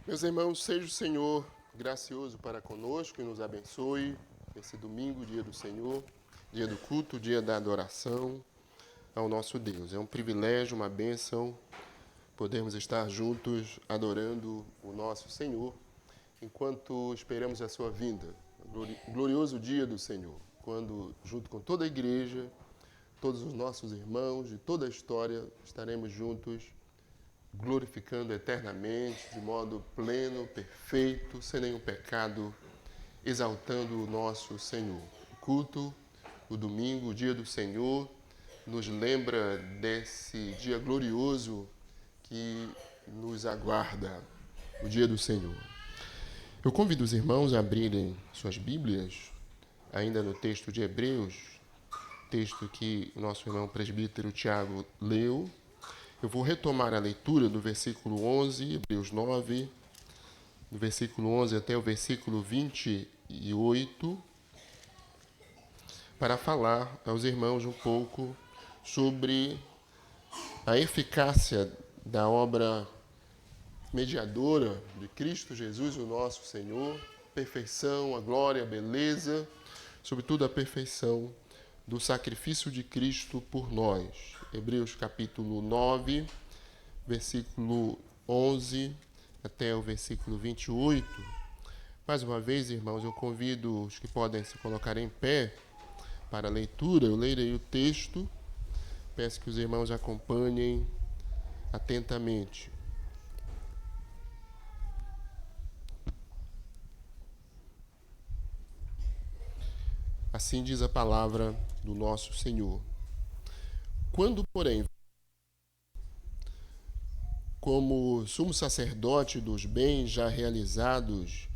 Meus irmãos, seja o Senhor gracioso para conosco e nos abençoe esse domingo, dia do Senhor, dia do culto, dia da adoração ao nosso Deus. É um privilégio, uma bênção podermos estar juntos adorando o nosso Senhor enquanto esperamos a sua vinda. Glorioso dia do Senhor, quando junto com toda a igreja, todos os nossos irmãos de toda a história estaremos juntos glorificando eternamente, de modo pleno, perfeito, sem nenhum pecado, exaltando o nosso Senhor. O culto, o domingo, o dia do Senhor, nos lembra desse dia glorioso que nos aguarda, o dia do Senhor. Eu convido os irmãos a abrirem suas Bíblias, ainda no texto de Hebreus, texto que nosso irmão presbítero Tiago leu. Eu vou retomar a leitura do versículo 11, Hebreus 9, do versículo 11 até o versículo 28, para falar aos irmãos um pouco sobre a eficácia da obra mediadora de Cristo Jesus, o nosso Senhor, perfeição, a glória, a beleza, sobretudo a perfeição do sacrifício de Cristo por nós. Hebreus capítulo 9, versículo 11 até o versículo 28. Mais uma vez, irmãos, eu convido os que podem se colocar em pé para a leitura. Eu lerei o texto, peço que os irmãos acompanhem atentamente. Assim diz a palavra do nosso Senhor. Quando, porém, como sumo sacerdote dos bens já realizados,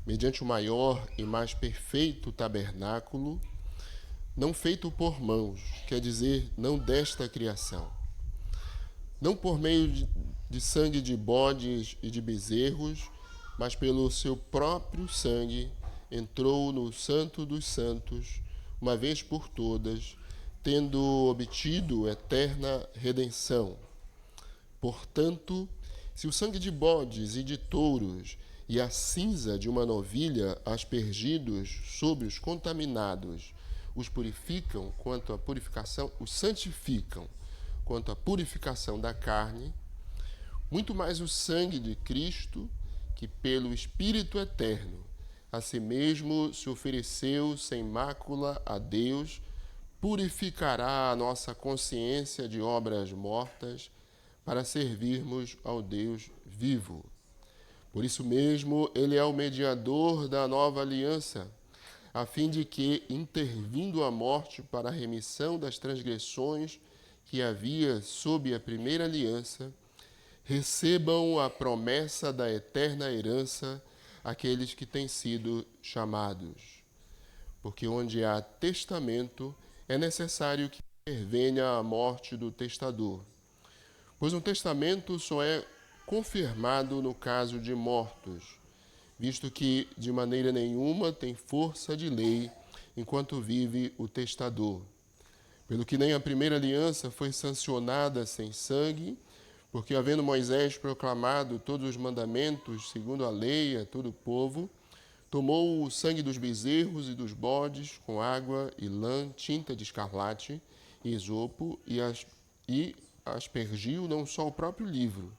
mediante o maior e mais perfeito tabernáculo, não feito por mãos, quer dizer, não desta criação, não por meio de sangue de bodes e de bezerros, mas pelo seu próprio sangue, entrou no Santo dos Santos, uma vez por todas, tendo obtido eterna redenção. Portanto, se o sangue de bodes e de touros e a cinza de uma novilha aspergidos sobre os contaminados os purificam quanto à purificação, os santificam quanto à purificação da carne, muito mais o sangue de Cristo, que pelo Espírito eterno a si mesmo se ofereceu sem mácula a Deus, purificará a nossa consciência de obras mortas para servirmos ao Deus vivo. Por isso mesmo, ele é o mediador da nova aliança, a fim de que, intervindo a morte para a remissão das transgressões que havia sob a primeira aliança, recebam a promessa da eterna herança aqueles que têm sido chamados. Porque onde há testamento, é necessário que intervenha a morte do testador. Pois um testamento só é confirmado no caso de mortos, visto que de maneira nenhuma tem força de lei enquanto vive o testador. Pelo que nem a primeira aliança foi sancionada sem sangue, porque havendo Moisés proclamado todos os mandamentos segundo a lei a todo o povo, tomou o sangue dos bezerros e dos bodes com água e lã, tinta de escarlate e esopo e aspergiu não só o próprio livro,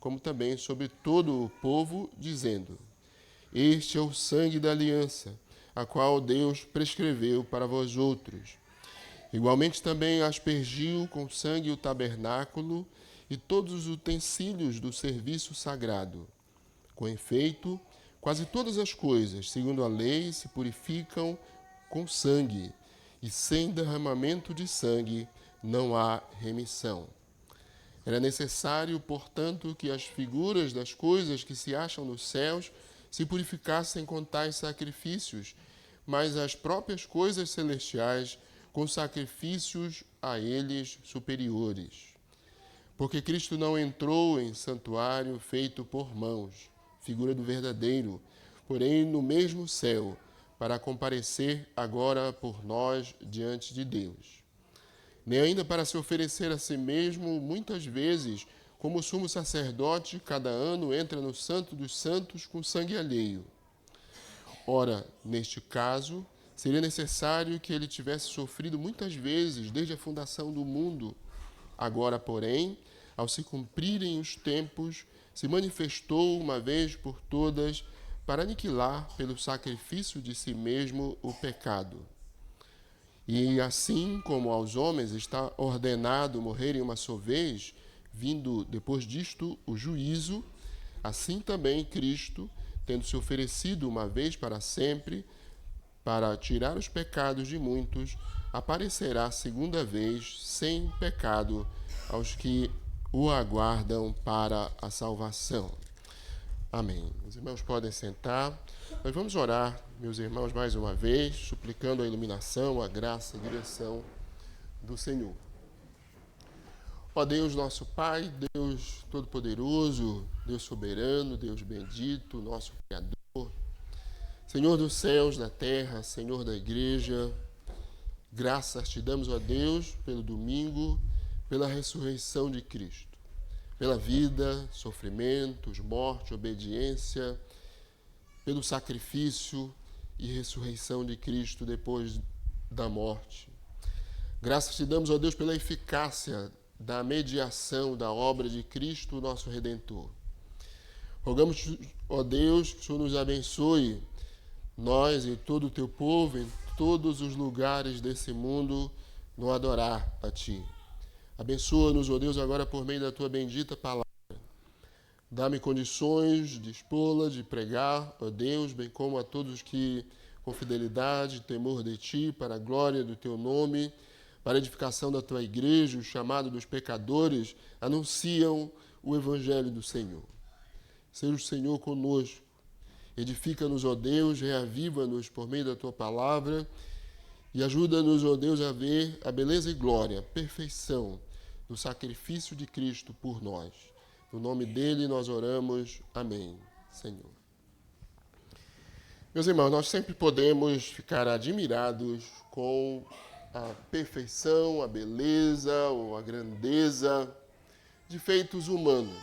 como também sobre todo o povo, dizendo: Este é o sangue da aliança, a qual Deus prescreveu para vós outros. Igualmente também aspergiu com sangue o tabernáculo e todos os utensílios do serviço sagrado. Com efeito, quase todas as coisas, segundo a lei, se purificam com sangue, e sem derramamento de sangue não há remissão. Era necessário, portanto, que as figuras das coisas que se acham nos céus se purificassem com tais sacrifícios, mas as próprias coisas celestiais com sacrifícios a eles superiores. Porque Cristo não entrou em santuário feito por mãos, figura do verdadeiro, porém no mesmo céu, para comparecer agora por nós diante de Deus. Nem ainda para se oferecer a si mesmo muitas vezes como o sumo sacerdote, cada ano entra no Santo dos Santos com sangue alheio. Ora, neste caso, seria necessário que ele tivesse sofrido muitas vezes desde a fundação do mundo. Agora, porém, ao se cumprirem os tempos, se manifestou uma vez por todas para aniquilar pelo sacrifício de si mesmo o pecado. E assim como aos homens está ordenado morrerem uma só vez, vindo depois disto o juízo, assim também Cristo, tendo se oferecido uma vez para sempre, para tirar os pecados de muitos, aparecerá segunda vez sem pecado aos que o aguardam para a salvação. Amém. Os irmãos podem sentar. Nós vamos orar, meus irmãos, mais uma vez, suplicando a iluminação, a graça e a direção do Senhor. Ó Deus, nosso Pai, Deus Todo-Poderoso, Deus soberano, Deus bendito, nosso Criador, Senhor dos céus, da terra, Senhor da igreja, graças te damos, ó Deus, pelo domingo, pela ressurreição de Cristo, pela vida, sofrimentos, morte, obediência, pelo sacrifício e ressurreição de Cristo depois da morte. Graças te damos, ó Deus, pela eficácia da mediação da obra de Cristo, nosso Redentor. Rogamos, ó Deus, que o Senhor nos abençoe, nós e todo o teu povo, em todos os lugares desse mundo, no adorar a Ti. Abençoa-nos, ó Deus, agora por meio da Tua bendita palavra. Dá-me condições de expô-la, de pregar, ó Deus, bem como a todos que, com fidelidade e temor de Ti, para a glória do Teu nome, para a edificação da Tua igreja, o chamado dos pecadores, anunciam o Evangelho do Senhor. Seja o Senhor conosco. Edifica-nos, ó Deus, reaviva-nos por meio da Tua palavra e ajuda-nos, ó Deus, a ver a beleza e glória, a perfeição do sacrifício de Cristo por nós. No nome dele nós oramos. Amém, Senhor. Meus irmãos, nós sempre podemos ficar admirados com a perfeição, a beleza ou a grandeza de feitos humanos.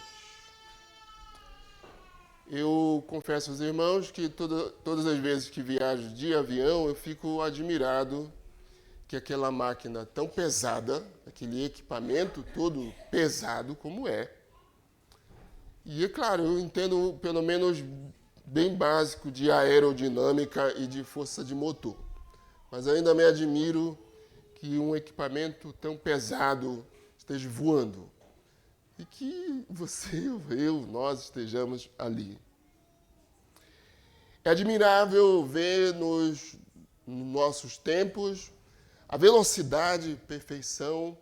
Eu confesso aos irmãos que todas as vezes que viajo de avião, eu fico admirado que aquela máquina tão pesada, aquele equipamento todo pesado como é. E é claro, eu entendo pelo menos bem básico de aerodinâmica e de força de motor. Mas ainda me admiro que um equipamento tão pesado esteja voando. E que você, eu, nós estejamos ali. É admirável ver nos nossos tempos a velocidade e perfeição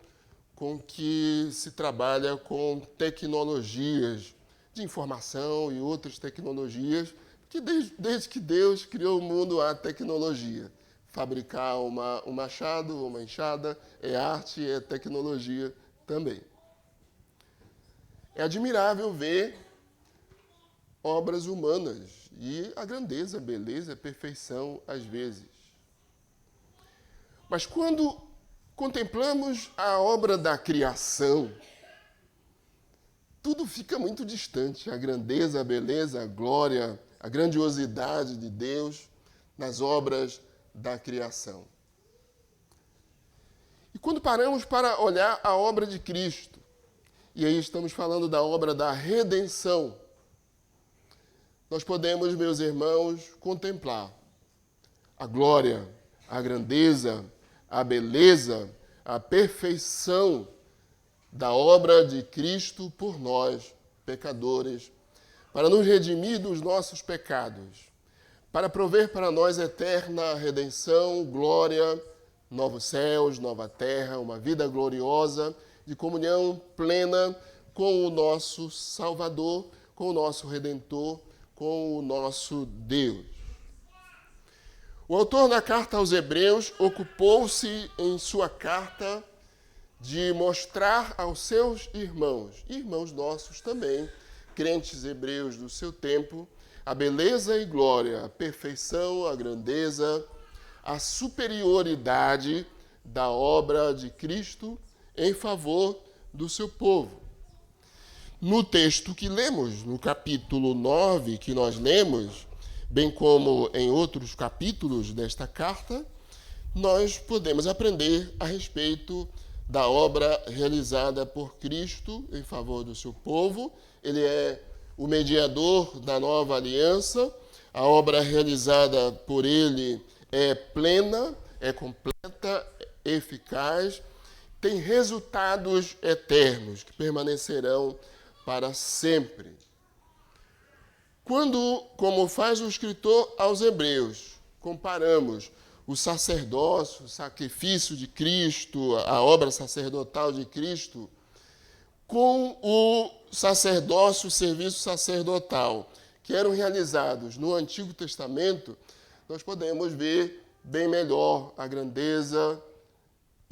com que se trabalha com tecnologias de informação e outras tecnologias, que desde que Deus criou o mundo há tecnologia. Fabricar um machado, uma enxada, é arte, é tecnologia também. É admirável ver obras humanas e a grandeza, a beleza, a perfeição às vezes. Mas quando contemplamos a obra da criação, tudo fica muito distante. A grandeza, a beleza, a glória, a grandiosidade de Deus nas obras da criação. E quando paramos para olhar a obra de Cristo, e aí estamos falando da obra da redenção, nós podemos, meus irmãos, contemplar a glória, a grandeza, a beleza, a perfeição da obra de Cristo por nós, pecadores, para nos redimir dos nossos pecados, para prover para nós eterna redenção, glória, novos céus, nova terra, uma vida gloriosa, de comunhão plena com o nosso Salvador, com o nosso Redentor, com o nosso Deus. O autor da carta aos Hebreus ocupou-se em sua carta de mostrar aos seus irmãos nossos também, crentes hebreus do seu tempo, a beleza e glória, a perfeição, a grandeza, a superioridade da obra de Cristo em favor do seu povo. No texto que lemos, no capítulo 9 que nós lemos, bem como em outros capítulos desta carta, nós podemos aprender a respeito da obra realizada por Cristo em favor do seu povo. Ele é o mediador da nova aliança. A obra realizada por ele é plena, é completa, é eficaz, tem resultados eternos que permanecerão para sempre. Quando, como faz o escritor aos Hebreus, comparamos o sacerdócio, o sacrifício de Cristo, a obra sacerdotal de Cristo, com o sacerdócio, o serviço sacerdotal, que eram realizados no Antigo Testamento, nós podemos ver bem melhor a grandeza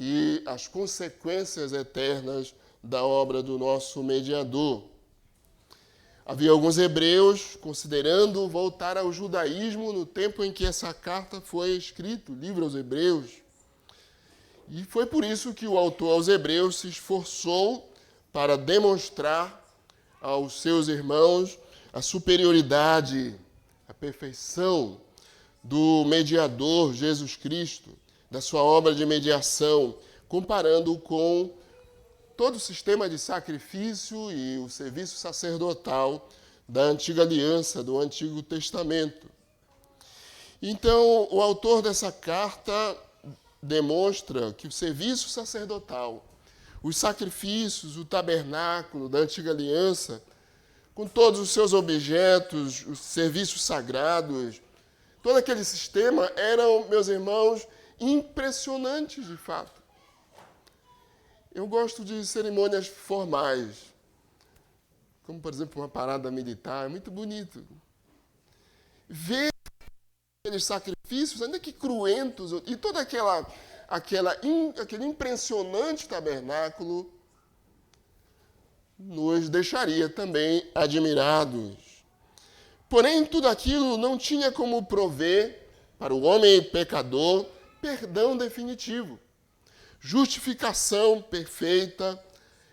e as consequências eternas da obra do nosso mediador. Havia alguns hebreus considerando voltar ao judaísmo no tempo em que essa carta foi escrita, o livro aos Hebreus. E foi por isso que o autor aos Hebreus se esforçou para demonstrar aos seus irmãos a superioridade, a perfeição do mediador Jesus Cristo, da sua obra de mediação, comparando com todo o sistema de sacrifício e o serviço sacerdotal da antiga aliança, do Antigo Testamento. Então, o autor dessa carta demonstra que o serviço sacerdotal, os sacrifícios, o tabernáculo da antiga aliança, com todos os seus objetos, os serviços sagrados, todo aquele sistema eram, meus irmãos, impressionantes de fato. Eu gosto de cerimônias formais, como, por exemplo, uma parada militar, é muito bonito. Ver aqueles sacrifícios, ainda que cruentos, e todo aquele impressionante tabernáculo nos deixaria também admirados. Porém, tudo aquilo não tinha como prover para o homem pecador perdão definitivo, justificação perfeita,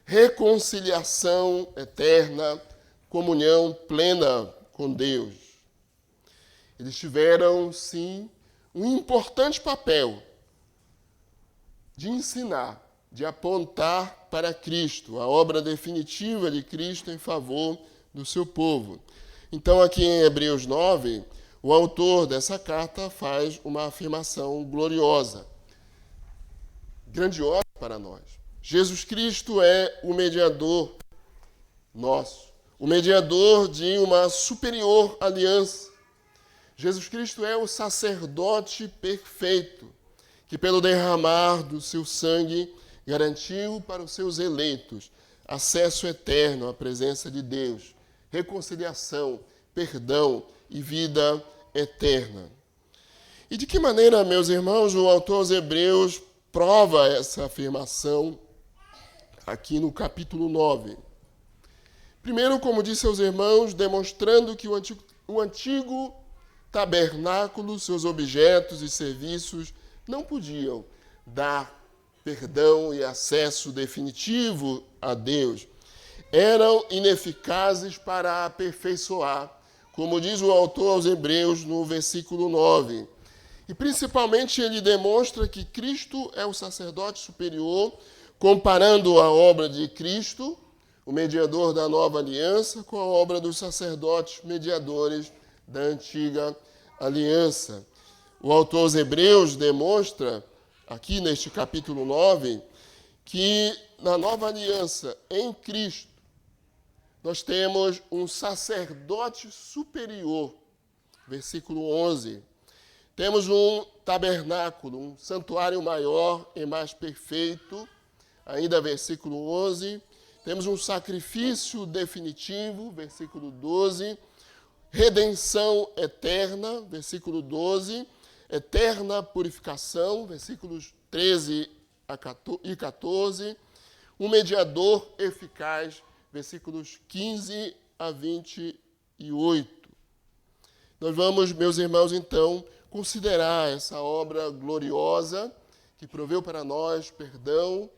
reconciliação eterna, comunhão plena com Deus. Eles tiveram, sim, um importante papel de ensinar, de apontar para Cristo, a obra definitiva de Cristo em favor do seu povo. Então, aqui em Hebreus 9, o autor dessa carta faz uma afirmação gloriosa, grandiosa para nós. Jesus Cristo é o mediador nosso, o mediador de uma superior aliança. Jesus Cristo é o sacerdote perfeito, que pelo derramar do seu sangue garantiu para os seus eleitos acesso eterno à presença de Deus, reconciliação, perdão e vida eterna. E de que maneira, meus irmãos, o autor aos Hebreus prova essa afirmação aqui no capítulo 9? Primeiro, como disse aos irmãos, demonstrando que o antigo tabernáculo, seus objetos e serviços não podiam dar perdão e acesso definitivo a Deus. Eram ineficazes para aperfeiçoar, como diz o autor aos Hebreus no versículo 9. E principalmente ele demonstra que Cristo é o sacerdote superior, comparando a obra de Cristo, o mediador da nova aliança, com a obra dos sacerdotes mediadores da antiga aliança. O autor aos Hebreus demonstra, aqui neste capítulo 9, que na nova aliança, em Cristo, nós temos um sacerdote superior. Versículo 11. Temos um tabernáculo, um santuário maior e mais perfeito. Ainda versículo 11. Temos um sacrifício definitivo, versículo 12. Redenção eterna, versículo 12. Eterna purificação, versículos 13 e 14. Um mediador eficaz, versículos 15 a 28. Nós vamos, meus irmãos, então, considerar essa obra gloriosa que proveu para nós perdão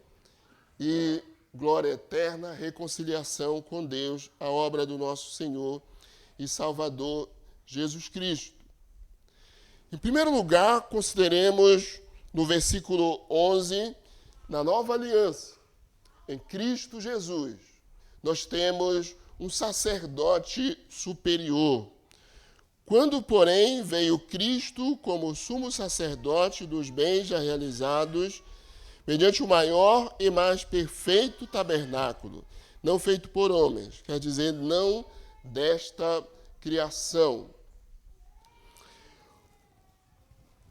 e glória eterna, reconciliação com Deus, a obra do nosso Senhor e Salvador Jesus Cristo. Em primeiro lugar, consideremos no versículo 11, na nova aliança, em Cristo Jesus, nós temos um sacerdote superior. Quando, porém, veio Cristo como sumo sacerdote dos bens já realizados, mediante o maior e mais perfeito tabernáculo, não feito por homens, quer dizer, não desta criação.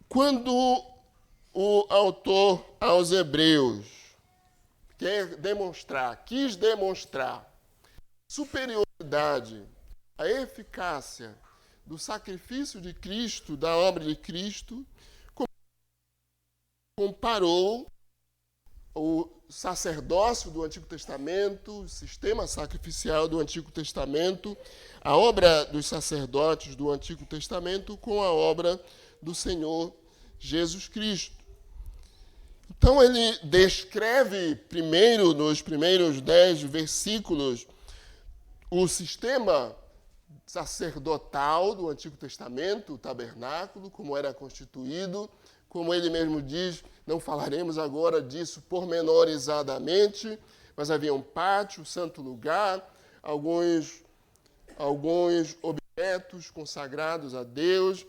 Quando o autor aos Hebreus quis demonstrar superioridade, a eficácia do sacrifício de Cristo, da obra de Cristo, comparou o sacerdócio do Antigo Testamento, o sistema sacrificial do Antigo Testamento, a obra dos sacerdotes do Antigo Testamento com a obra do Senhor Jesus Cristo. Então ele descreve primeiro, nos primeiros 10 versículos, o sistema sacerdotal do Antigo Testamento, o tabernáculo, como era constituído. Como ele mesmo diz, não falaremos agora disso pormenorizadamente, mas havia um pátio, santo lugar, alguns objetos consagrados a Deus,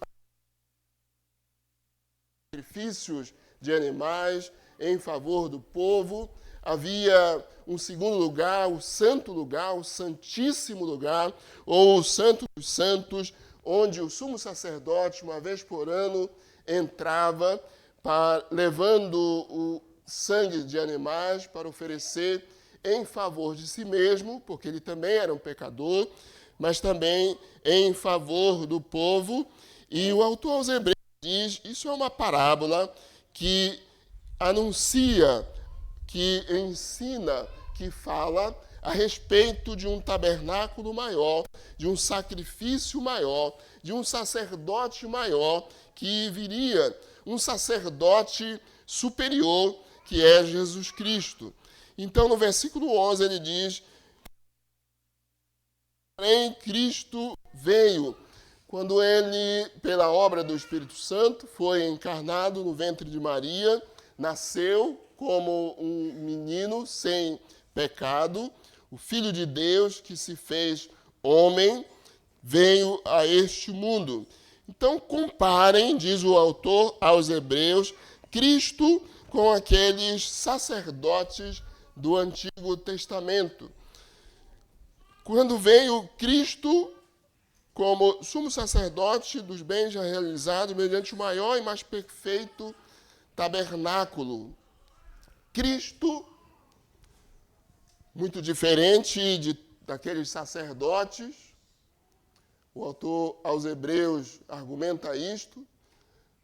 sacrifícios de animais em favor do povo. Havia um segundo lugar, o santíssimo lugar, ou o santo dos santos, onde o sumo sacerdote, uma vez por ano, entrava levando o sangue de animais para oferecer em favor de si mesmo, porque ele também era um pecador, mas também em favor do povo. E o autor aos Hebreus diz, isso é uma parábola que anuncia, que ensina, que fala a respeito de um tabernáculo maior, de um sacrifício maior, de um sacerdote maior, que viria, um sacerdote superior, que é Jesus Cristo. Então, no versículo 11, ele diz, porém, Cristo veio, quando ele, pela obra do Espírito Santo, foi encarnado no ventre de Maria, nasceu como um menino sem pecado, o Filho de Deus que se fez homem, veio a este mundo. Então, comparem, diz o autor aos Hebreus, Cristo com aqueles sacerdotes do Antigo Testamento. Quando veio Cristo como sumo sacerdote dos bens já realizados mediante o maior e mais perfeito tabernáculo. Cristo, muito diferente daqueles sacerdotes, o autor aos Hebreus argumenta isto,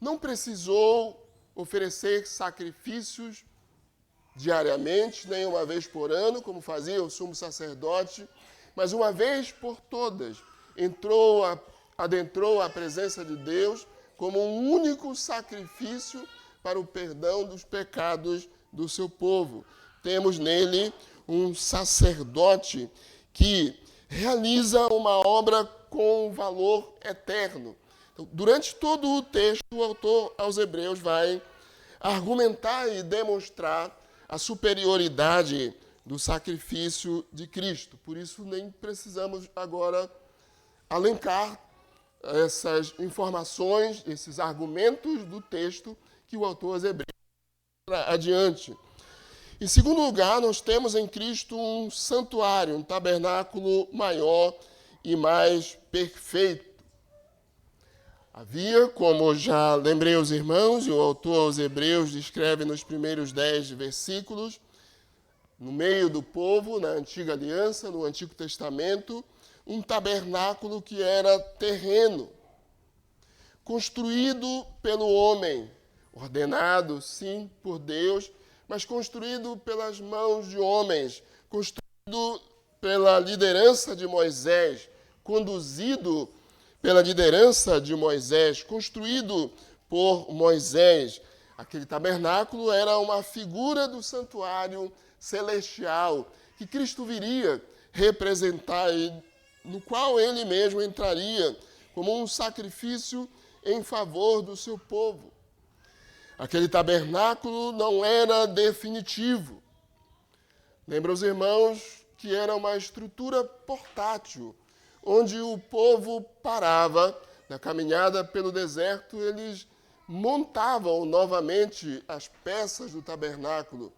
não precisou oferecer sacrifícios diariamente, nem uma vez por ano, como fazia o sumo sacerdote, mas uma vez por todas, adentrou a presença de Deus como um único sacrifício para o perdão dos pecados do seu povo. Temos nele um sacerdote que realiza uma obra com valor eterno. Então, durante todo o texto, o autor aos Hebreus vai argumentar e demonstrar a superioridade do sacrifício de Cristo. Por isso, nem precisamos agora alencar essas informações, esses argumentos do texto que o autor aos Hebreus traz adiante. Em segundo lugar, nós temos em Cristo um santuário, um tabernáculo maior e mais perfeito. Havia, como já lembrei aos irmãos, e o autor aos Hebreus descreve nos primeiros 10 versículos, no meio do povo, na antiga aliança, no Antigo Testamento, um tabernáculo que era terreno, construído pelo homem, ordenado, sim, por Deus, mas construído pelas mãos de homens, construído pela liderança de Moisés, conduzido pela liderança de Moisés, construído por Moisés. Aquele tabernáculo era uma figura do santuário celestial que Cristo viria representar e no qual ele mesmo entraria como um sacrifício em favor do seu povo. Aquele tabernáculo não era definitivo. Lembra os irmãos que era uma estrutura portátil, onde o povo parava na caminhada pelo deserto, eles montavam novamente as peças do tabernáculo.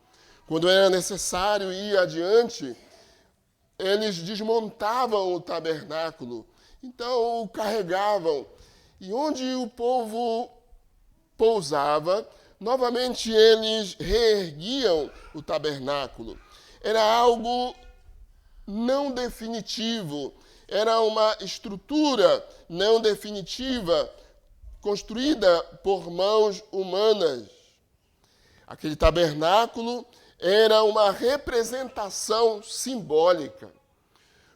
Quando era necessário ir adiante, eles desmontavam o tabernáculo, então o carregavam. E onde o povo pousava, novamente eles reerguiam o tabernáculo. Era algo não definitivo, era uma estrutura não definitiva, construída por mãos humanas. Aquele tabernáculo era uma representação simbólica.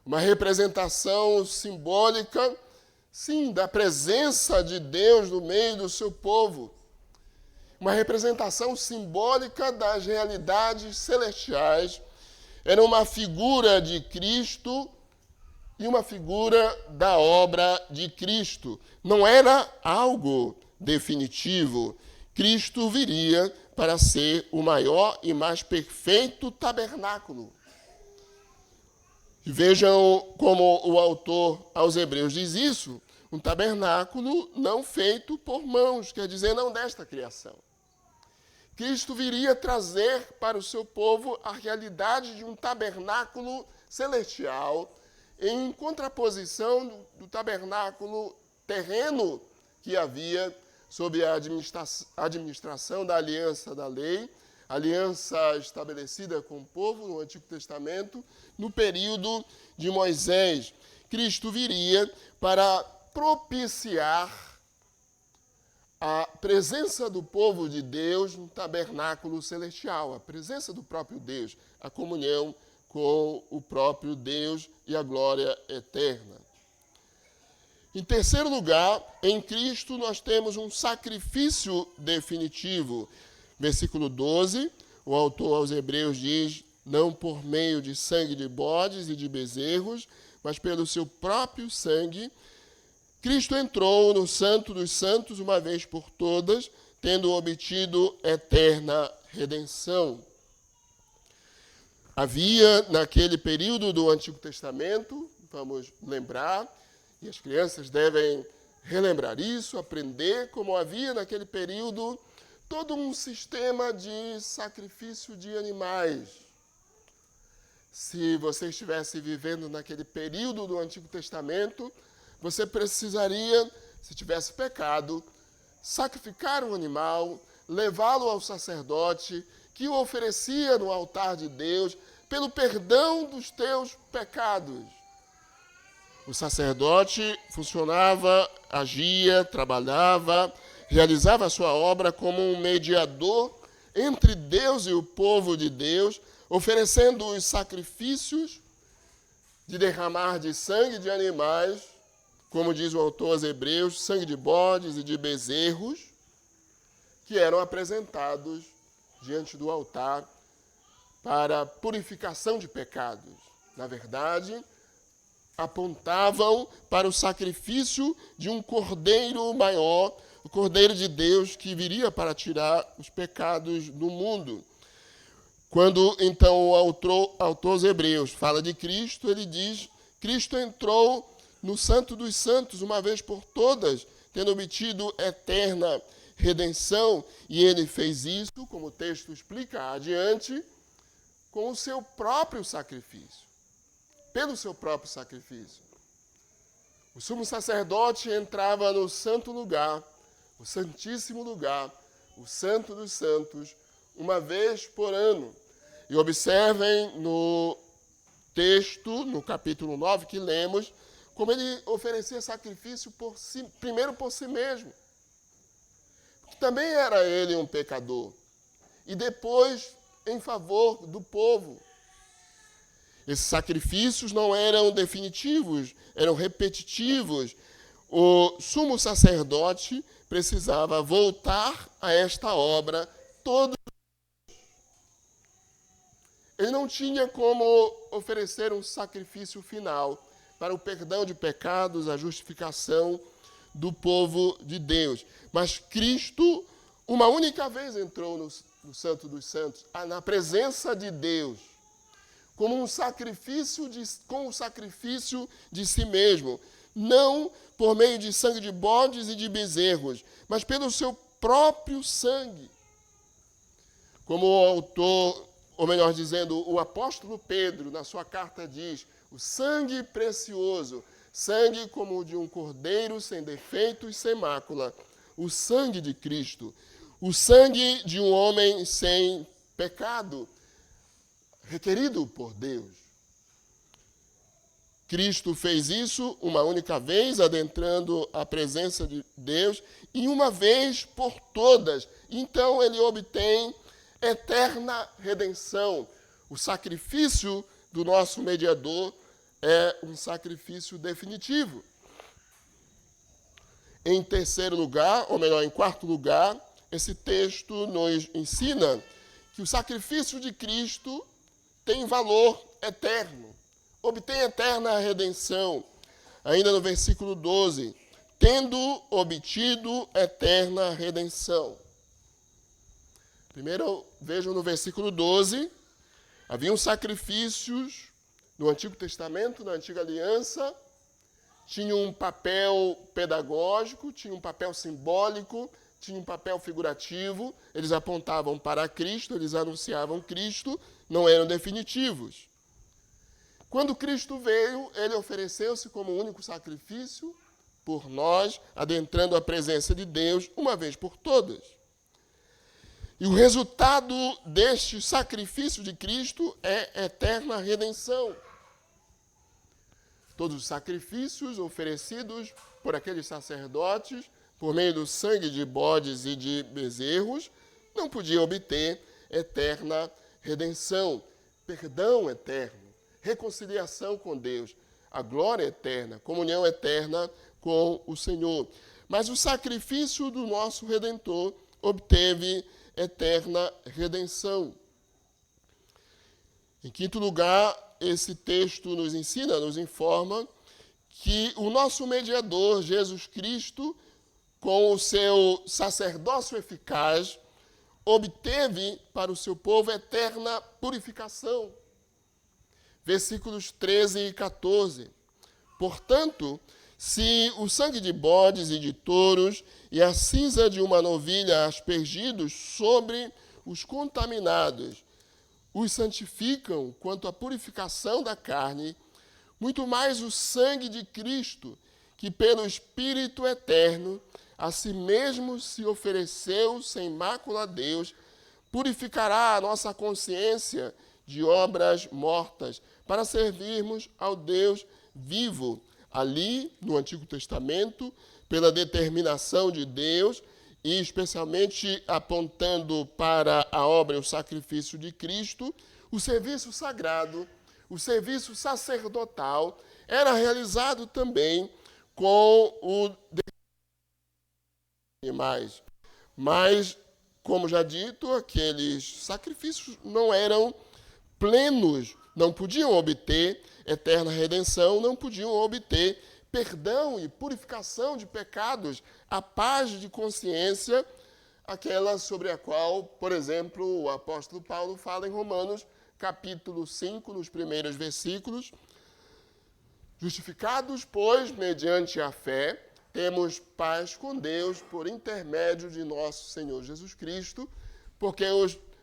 Uma representação simbólica, sim, da presença de Deus no meio do seu povo. Uma representação simbólica das realidades celestiais. Era uma figura de Cristo e uma figura da obra de Cristo. Não era algo definitivo. Cristo viria para ser o maior e mais perfeito tabernáculo. E vejam como o autor aos Hebreus diz isso, um tabernáculo não feito por mãos, quer dizer, não desta criação. Cristo viria trazer para o seu povo a realidade de um tabernáculo celestial, em contraposição do tabernáculo terreno que havia sob a administração da aliança da lei, aliança estabelecida com o povo no Antigo Testamento, no período de Moisés. Cristo viria para propiciar a presença do povo de Deus no tabernáculo celestial, a presença do próprio Deus, a comunhão com o próprio Deus e a glória eterna. Em terceiro lugar, em Cristo nós temos um sacrifício definitivo. Versículo 12, o autor aos Hebreus diz, não por meio de sangue de bodes e de bezerros, mas pelo seu próprio sangue, Cristo entrou no Santo dos Santos uma vez por todas, tendo obtido eterna redenção. Havia, naquele período do Antigo Testamento, vamos lembrar, e as crianças devem relembrar isso, aprender como havia naquele período todo um sistema de sacrifício de animais. Se você estivesse vivendo naquele período do Antigo Testamento, você precisaria, se tivesse pecado, sacrificar um animal, levá-lo ao sacerdote, que o oferecia no altar de Deus, pelo perdão dos teus pecados. O sacerdote funcionava, agia, trabalhava, realizava a sua obra como um mediador entre Deus e o povo de Deus, oferecendo os sacrifícios de derramar de sangue de animais, como diz o autor aos Hebreus, sangue de bodes e de bezerros, que eram apresentados diante do altar para purificação de pecados. Na verdade, apontavam para o sacrifício de um cordeiro maior, o cordeiro de Deus que viria para tirar os pecados do mundo. Quando, então, o autor aos Hebreus fala de Cristo, ele diz, Cristo entrou no Santo dos Santos uma vez por todas, tendo obtido eterna redenção, e ele fez isso, como o texto explica adiante, com o seu próprio sacrifício, pelo seu próprio sacrifício. O sumo sacerdote entrava no santo lugar, o santíssimo lugar, o Santo dos Santos, uma vez por ano. E observem no texto, no capítulo 9 que lemos, como ele oferecia sacrifício primeiro por si mesmo. Porque também era ele um pecador. E depois em favor do povo. Esses sacrifícios não eram definitivos, eram repetitivos. O sumo sacerdote precisava voltar a esta obra todo. Ele não tinha como oferecer um sacrifício final para o perdão de pecados, a justificação do povo de Deus. Mas Cristo, uma única vez, entrou no Santo dos Santos, na presença de Deus, como um sacrifício com o sacrifício de si mesmo, não por meio de sangue de bodes e de bezerros, mas pelo seu próprio sangue. Como o autor, ou melhor dizendo, o apóstolo Pedro, na sua carta diz, o sangue precioso, sangue como o de um cordeiro sem defeito e sem mácula, o sangue de Cristo, o sangue de um homem sem pecado, requerido por Deus. Cristo fez isso uma única vez, adentrando a presença de Deus, e uma vez por todas. Então ele obtém eterna redenção. O sacrifício do nosso mediador é um sacrifício definitivo. Em terceiro lugar, ou melhor, em quarto lugar, esse texto nos ensina que o sacrifício de Cristo tem valor eterno, obtém eterna redenção. Ainda no versículo 12, tendo obtido eterna redenção. Primeiro, vejam no versículo 12, haviam sacrifícios no Antigo Testamento, na Antiga Aliança, tinham um papel pedagógico, tinham um papel simbólico, tinham um papel figurativo, eles apontavam para Cristo, eles anunciavam Cristo, não eram definitivos. Quando Cristo veio, ele ofereceu-se como único sacrifício por nós, adentrando a presença de Deus uma vez por todas. E o resultado deste sacrifício de Cristo é eterna redenção. Todos os sacrifícios oferecidos por aqueles sacerdotes, por meio do sangue de bodes e de bezerros, não podiam obter eterna redenção, perdão eterno, reconciliação com Deus, a glória eterna, comunhão eterna com o Senhor. Mas o sacrifício do nosso Redentor obteve eterna redenção. Em quinto lugar, esse texto nos ensina, nos informa que o nosso mediador, Jesus Cristo, com o seu sacerdócio eficaz, obteve para o seu povo eterna purificação. Versículos 13 e 14. Portanto, se o sangue de bodes e de touros e a cinza de uma novilha aspergidos sobre os contaminados os santificam quanto à purificação da carne, muito mais o sangue de Cristo, que pelo Espírito eterno a si mesmo se ofereceu sem mácula a Deus, purificará a nossa consciência de obras mortas, para servirmos ao Deus vivo. Ali, no Antigo Testamento, pela determinação de Deus, e especialmente apontando para a obra e o sacrifício de Cristo, o serviço sagrado, o serviço sacerdotal, era realizado também com o animais. Mas, como já dito, aqueles sacrifícios não eram plenos, não podiam obter eterna redenção, não podiam obter perdão e purificação de pecados, a paz de consciência, aquela sobre a qual, por exemplo, o apóstolo Paulo fala em Romanos, capítulo 5, nos primeiros versículos. Justificados, pois, mediante a fé, temos paz com Deus por intermédio de nosso Senhor Jesus Cristo, porque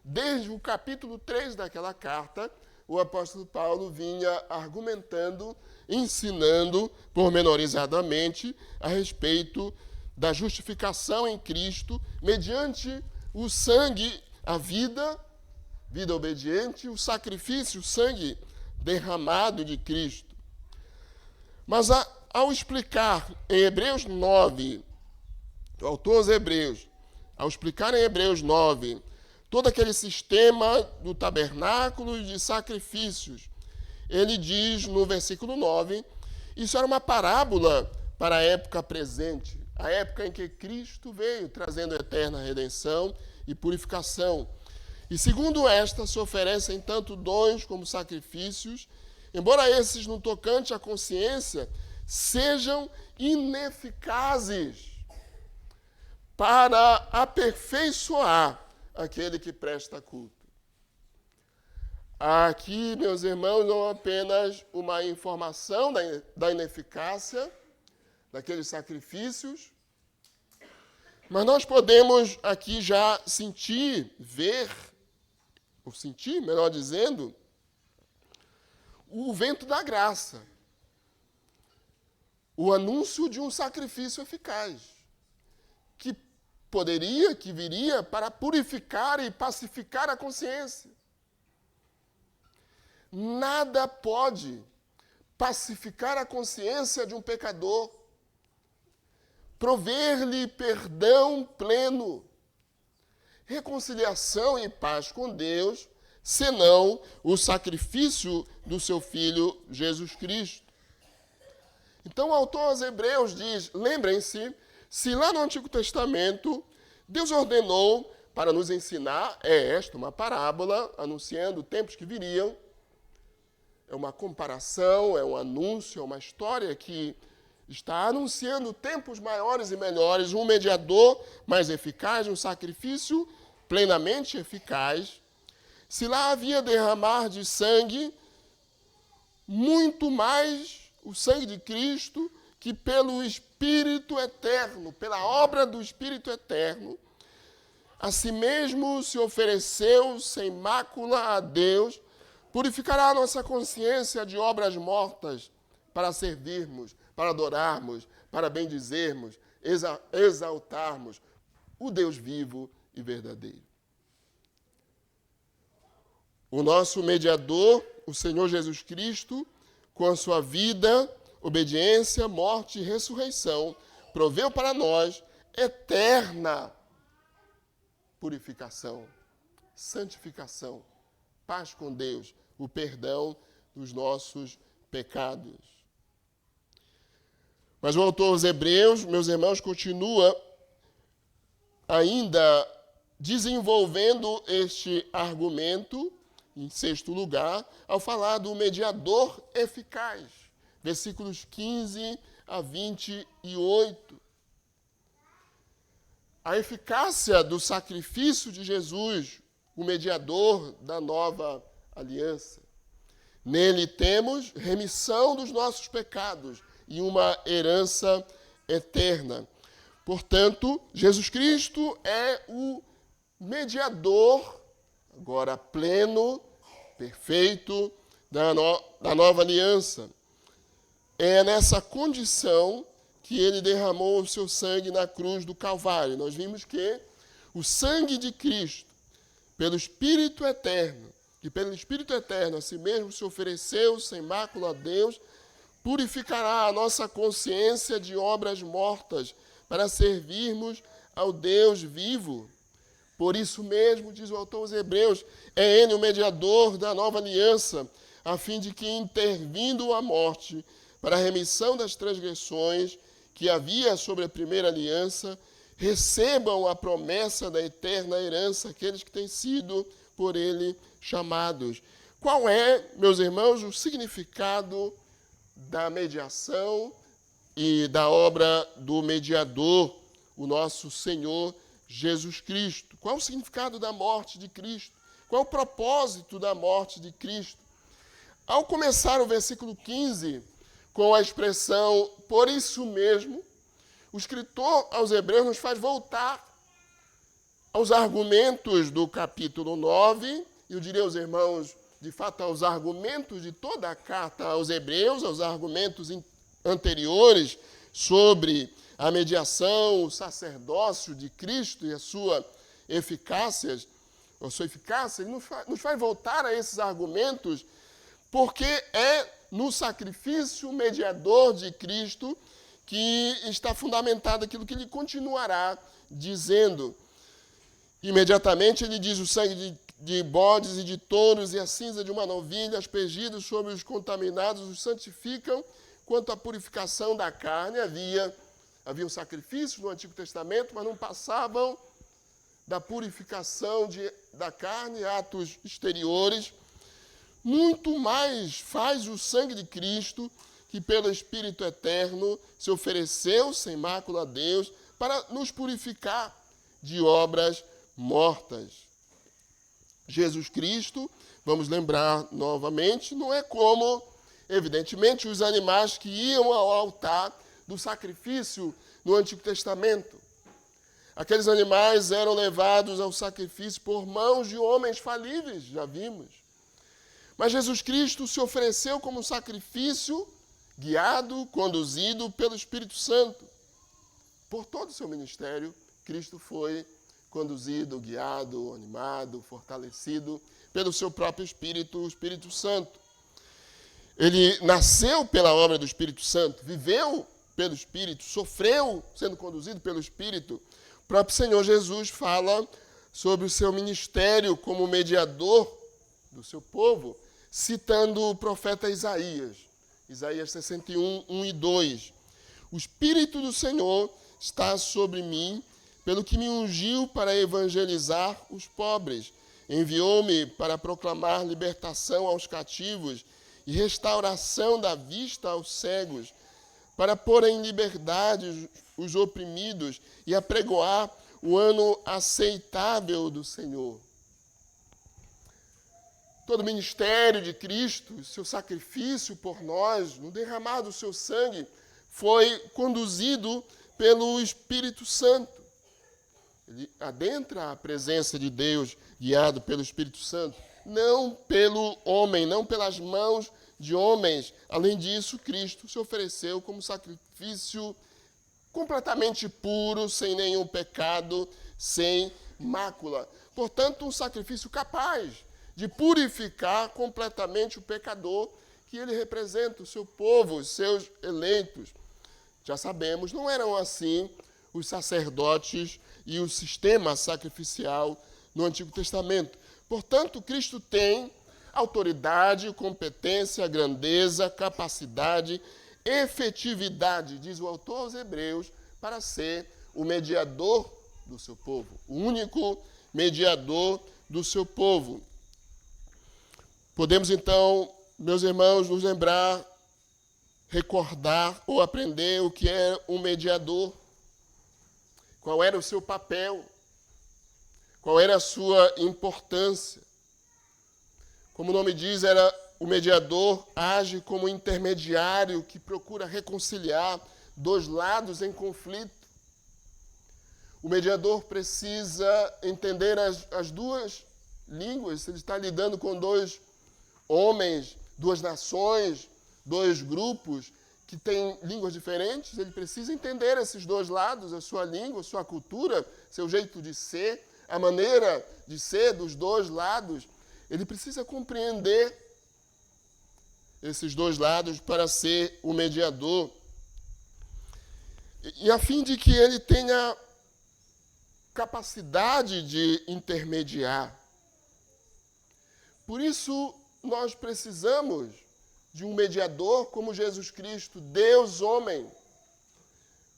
desde o capítulo 3 daquela carta, o apóstolo Paulo vinha argumentando, ensinando pormenorizadamente a respeito da justificação em Cristo, mediante o sangue, a vida obediente, o sacrifício, o sangue derramado de Cristo. Mas ao explicar em Hebreus 9, o autor aos Hebreus, ao explicar em Hebreus 9, todo aquele sistema do tabernáculo e de sacrifícios, ele diz no versículo 9, isso era uma parábola para a época presente, a época em que Cristo veio, trazendo eterna redenção e purificação. E segundo esta, se oferecem tanto dons como sacrifícios, embora esses, no tocante à consciência, sejam ineficazes para aperfeiçoar aquele que presta culto. Aqui, meus irmãos, não apenas uma informação da ineficácia daqueles sacrifícios, mas nós podemos aqui já sentir, melhor dizendo, o vento da graça. O anúncio de um sacrifício eficaz, que viria para purificar e pacificar a consciência. Nada pode pacificar a consciência de um pecador, prover-lhe perdão pleno, reconciliação e paz com Deus, senão o sacrifício do seu Filho Jesus Cristo. Então o autor aos Hebreus diz, lembrem-se, se lá no Antigo Testamento Deus ordenou para nos ensinar, uma parábola anunciando tempos que viriam, é uma comparação, é um anúncio, é uma história que está anunciando tempos maiores e melhores, um mediador mais eficaz, um sacrifício plenamente eficaz. Se lá havia derramar de sangue, muito mais o sangue de Cristo, que pelo Espírito eterno, pela obra do Espírito eterno, a si mesmo se ofereceu sem mácula a Deus, purificará a nossa consciência de obras mortas para servirmos, para adorarmos, para bendizermos, exaltarmos o Deus vivo e verdadeiro. O nosso mediador, o Senhor Jesus Cristo, com a sua vida, obediência, morte e ressurreição, proveu para nós eterna purificação, santificação, paz com Deus, o perdão dos nossos pecados. Mas o autor aos Hebreus, meus irmãos, continua ainda desenvolvendo este argumento, em sexto lugar, ao falar do mediador eficaz. Versículos 15 a 28. A eficácia do sacrifício de Jesus, o mediador da nova aliança. Nele temos remissão dos nossos pecados e uma herança eterna. Portanto, Jesus Cristo é o mediador, agora pleno, perfeito, da nova aliança. É nessa condição que ele derramou o seu sangue na cruz do Calvário. Nós vimos que o sangue de Cristo, pelo Espírito eterno, que pelo Espírito eterno a si mesmo se ofereceu sem mácula a Deus, purificará a nossa consciência de obras mortas para servirmos ao Deus vivo. Por isso mesmo, diz o autor aos Hebreus, é ele o mediador da nova aliança, a fim de que, intervindo a morte para a remissão das transgressões que havia sobre a primeira aliança, recebam a promessa da eterna herança aqueles que têm sido por ele chamados. Qual é, meus irmãos, o significado da mediação e da obra do mediador, o nosso Senhor Jesus Cristo? Qual o significado da morte de Cristo? Qual o propósito da morte de Cristo? Ao começar o versículo 15, com a expressão, por isso mesmo, o escritor aos Hebreus nos faz voltar aos argumentos do capítulo 9, e eu diria aos irmãos, de fato, aos argumentos de toda a carta aos Hebreus, aos argumentos anteriores sobre a mediação, o sacerdócio de Cristo e a sua eficácia, ele nos faz voltar a esses argumentos, porque é no sacrifício mediador de Cristo que está fundamentado aquilo que ele continuará dizendo. Imediatamente ele diz: o sangue de bodes e de touros e a cinza de uma novilha aspergidos sobre os contaminados os santificam. Quanto à purificação da carne, havia sacrifícios no Antigo Testamento, mas não passavam da purificação da carne, atos exteriores, muito mais faz o sangue de Cristo, que pelo Espírito Eterno se ofereceu sem mácula a Deus, para nos purificar de obras mortas. Jesus Cristo, vamos lembrar novamente, não é como, evidentemente, os animais que iam ao altar do sacrifício no Antigo Testamento. Aqueles animais eram levados ao sacrifício por mãos de homens falíveis, já vimos. Mas Jesus Cristo se ofereceu como sacrifício guiado, conduzido pelo Espírito Santo. Por todo o seu ministério, Cristo foi conduzido, guiado, animado, fortalecido pelo seu próprio Espírito, o Espírito Santo. Ele nasceu pela obra do Espírito Santo, viveu pelo Espírito, sofreu sendo conduzido pelo Espírito. O próprio Senhor Jesus fala sobre o seu ministério como mediador do seu povo, citando o profeta Isaías. Isaías 61, 1 e 2. O Espírito do Senhor está sobre mim, pelo que me ungiu para evangelizar os pobres. Enviou-me para proclamar libertação aos cativos e restauração da vista aos cegos, para pôr em liberdade os oprimidos e apregoar o ano aceitável do Senhor. Todo o ministério de Cristo, seu sacrifício por nós, no derramar do seu sangue, foi conduzido pelo Espírito Santo. Ele adentra a presença de Deus, guiado pelo Espírito Santo, não pelo homem, não pelas mãos de homens. Além disso, Cristo se ofereceu como sacrifício completamente puro, sem nenhum pecado, sem mácula. Portanto, um sacrifício capaz de purificar completamente o pecador que ele representa, o seu povo, os seus eleitos. Já sabemos, não eram assim os sacerdotes e o sistema sacrificial no Antigo Testamento. Portanto, Cristo tem autoridade, competência, grandeza, capacidade, efetividade, diz o autor aos Hebreus, para ser o mediador do seu povo, o único mediador do seu povo. Podemos, então, meus irmãos, nos lembrar, recordar ou aprender o que é um mediador, qual era o seu papel, qual era a sua importância. Como o nome diz, o mediador age como intermediário que procura reconciliar dois lados em conflito. O mediador precisa entender as duas línguas. Se ele está lidando com dois homens, duas nações, dois grupos que têm línguas diferentes, ele precisa entender esses dois lados, a sua língua, a sua cultura, seu jeito de ser, a maneira de ser dos dois lados. Ele precisa compreender esses dois lados para ser o mediador. E a fim de que ele tenha capacidade de intermediar. Por isso, nós precisamos de um mediador como Jesus Cristo, Deus homem,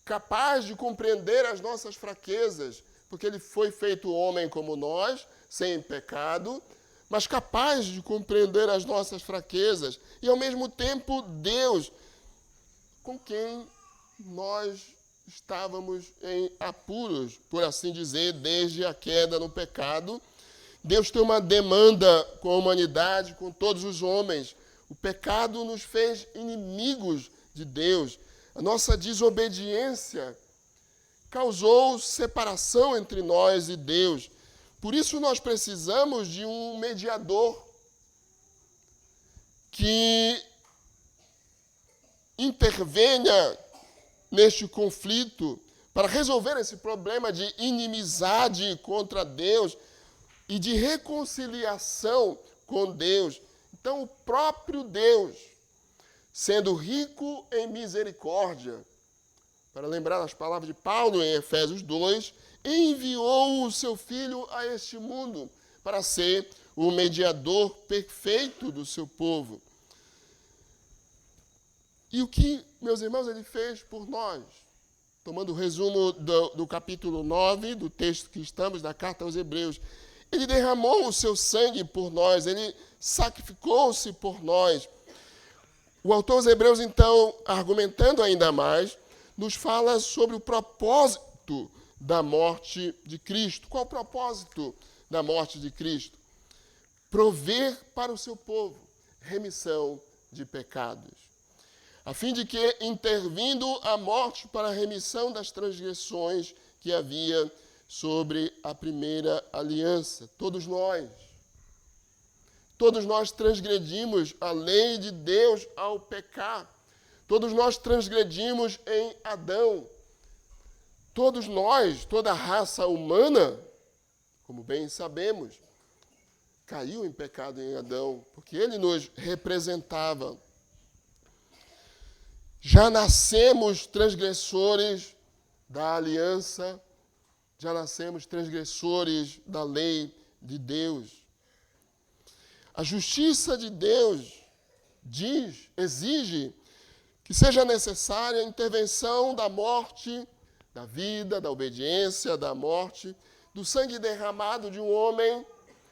capaz de compreender as nossas fraquezas, porque ele foi feito homem como nós, sem pecado, mas capaz de compreender as nossas fraquezas e, ao mesmo tempo, Deus, com quem nós estávamos em apuros, por assim dizer, desde a queda no pecado. Deus tem uma demanda com a humanidade, com todos os homens. O pecado nos fez inimigos de Deus. A nossa desobediência causou separação entre nós e Deus. Por isso nós precisamos de um mediador que intervenha neste conflito para resolver esse problema de inimizade contra Deus e de reconciliação com Deus. Então, o próprio Deus, sendo rico em misericórdia, para lembrar as palavras de Paulo em Efésios 2, enviou o seu Filho a este mundo para ser o mediador perfeito do seu povo. E o que, meus irmãos, ele fez por nós? tomando o resumo do capítulo 9, do texto que estamos, da carta aos Hebreus, ele derramou o seu sangue por nós, ele sacrificou-se por nós. O autor aos Hebreus, então, argumentando ainda mais, nos fala sobre o propósito da morte de Cristo. Qual o propósito da morte de Cristo? Prover para o seu povo remissão de pecados, a fim de que, intervindo a morte para a remissão das transgressões que havia sobre a primeira aliança. Todos nós transgredimos a lei de Deus ao pecar. Todos nós transgredimos em Adão. Todos nós, toda a raça humana, como bem sabemos, caiu em pecado em Adão, porque ele nos representava. Já nascemos transgressores da aliança, já nascemos transgressores da lei de Deus. A justiça de Deus exige que seja necessária a intervenção da morte, da vida, da obediência, da morte, do sangue derramado de um homem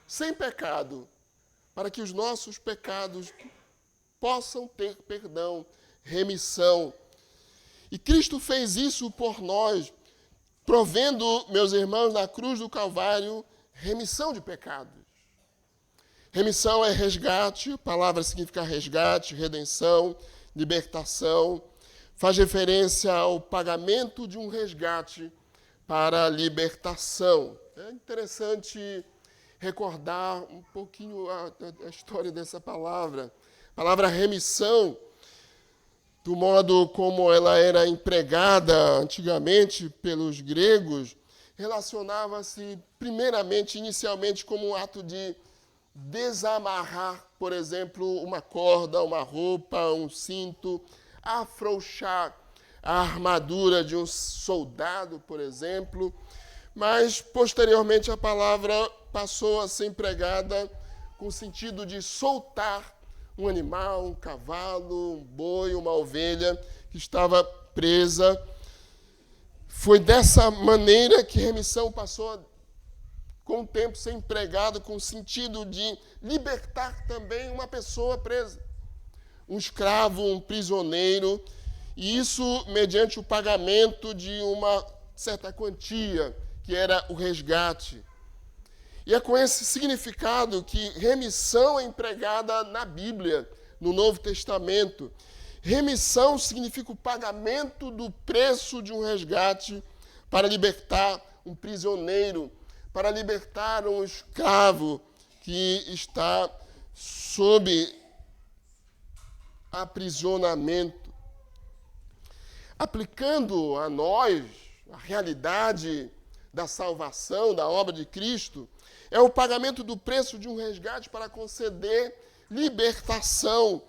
sem pecado, para que os nossos pecados possam ter perdão, remissão. E Cristo fez isso por nós, provendo, meus irmãos, na cruz do Calvário, remissão de pecados. Remissão é resgate, a palavra significa resgate, redenção, libertação. Faz referência ao pagamento de um resgate para a libertação. É interessante recordar um pouquinho a história dessa palavra. A palavra remissão, do modo como ela era empregada antigamente pelos gregos, relacionava-se primeiramente, inicialmente, como um ato de desamarrar, por exemplo, uma corda, uma roupa, um cinto, afrouxar a armadura de um soldado, por exemplo. Mas, posteriormente, a palavra passou a ser empregada com o sentido de soltar um animal, um cavalo, um boi, uma ovelha que estava presa. Foi dessa maneira que remissão passou, com o tempo, ser empregado com o sentido de libertar também uma pessoa presa, um escravo, um prisioneiro, e isso mediante o pagamento de uma certa quantia, que era o resgate. E é com esse significado que remissão é empregada na Bíblia, no Novo Testamento. Remissão significa o pagamento do preço de um resgate para libertar um prisioneiro, para libertar um escravo que está sob aprisionamento. Aplicando a nós a realidade da salvação, da obra de Cristo, é o pagamento do preço de um resgate para conceder libertação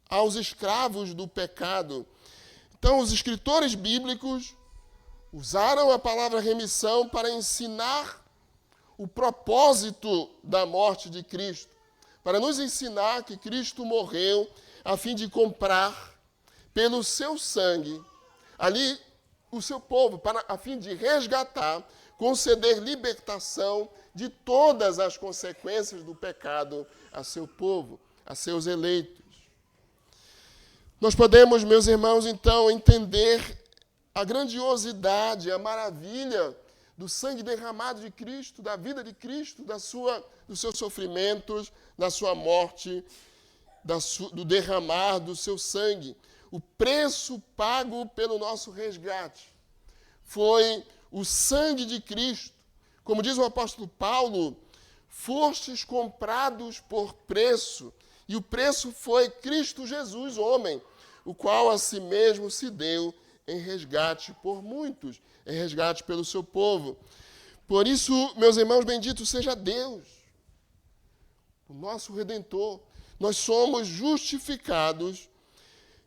aos escravos do pecado. Então, os escritores bíblicos usaram a palavra remissão para ensinar o propósito da morte de Cristo, para nos ensinar que Cristo morreu a fim de comprar pelo seu sangue ali o seu povo, a fim de resgatar, conceder libertação de todas as consequências do pecado a seu povo, a seus eleitos. Nós podemos, meus irmãos, então, entender a grandiosidade, a maravilha do sangue derramado de Cristo, da vida de Cristo, dos seus sofrimentos, da sua morte, do derramar do seu sangue. O preço pago pelo nosso resgate foi o sangue de Cristo. Como diz o apóstolo Paulo, fostes comprados por preço, e o preço foi Cristo Jesus, homem, o qual a si mesmo se deu em resgate por muitos, em resgate pelo seu povo. Por isso, meus irmãos, bendito seja Deus, o nosso Redentor. Nós somos justificados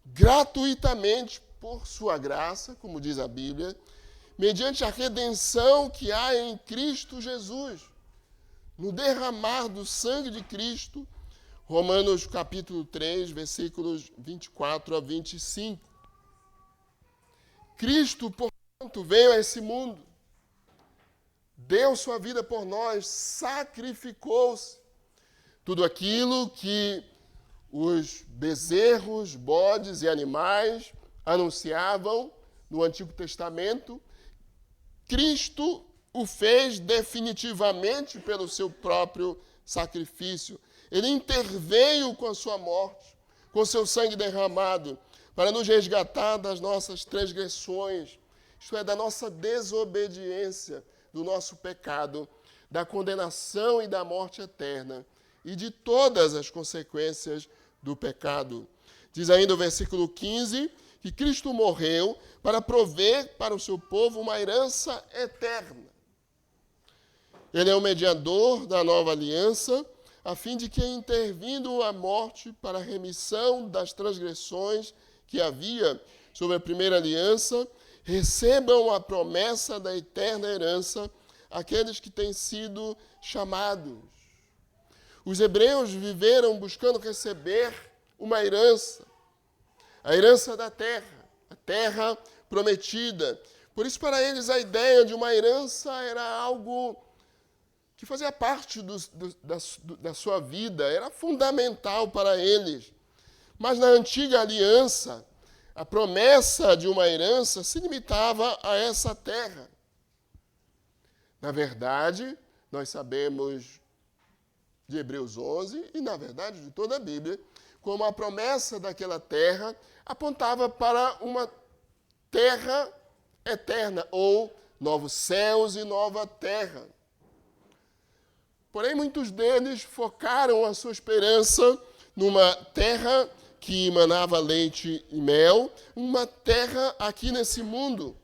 gratuitamente por sua graça, como diz a Bíblia, mediante a redenção que há em Cristo Jesus, no derramar do sangue de Cristo. Romanos capítulo 3, versículos 24 a 25. Cristo, por veio a esse mundo, deu sua vida por nós, sacrificou-se. Tudo aquilo que os bezerros, bodes e animais anunciavam no Antigo Testamento, Cristo o fez definitivamente pelo seu próprio sacrifício. Ele interveio com a sua morte, com seu sangue derramado, para nos resgatar das nossas transgressões, isto é, da nossa desobediência, do nosso pecado, da condenação e da morte eterna, e de todas as consequências do pecado. Diz ainda o versículo 15, que Cristo morreu para prover para o seu povo uma herança eterna. Ele é o mediador da nova aliança, a fim de que, intervindo a morte para a remissão das transgressões que havia sobre a primeira aliança, recebam a promessa da eterna herança aqueles que têm sido chamados. Os hebreus viveram buscando receber uma herança, a herança da terra, a terra prometida. Por isso, para eles, a ideia de uma herança era algo que fazia parte da sua vida, era fundamental para eles. Mas na antiga aliança, a promessa de uma herança se limitava a essa terra. Na verdade, nós sabemos de Hebreus 11, e na verdade de toda a Bíblia, como a promessa daquela terra apontava para uma terra eterna, ou novos céus e nova terra. Porém, muitos deles focaram a sua esperança numa terra que emanava leite e mel, uma terra aqui nesse mundo.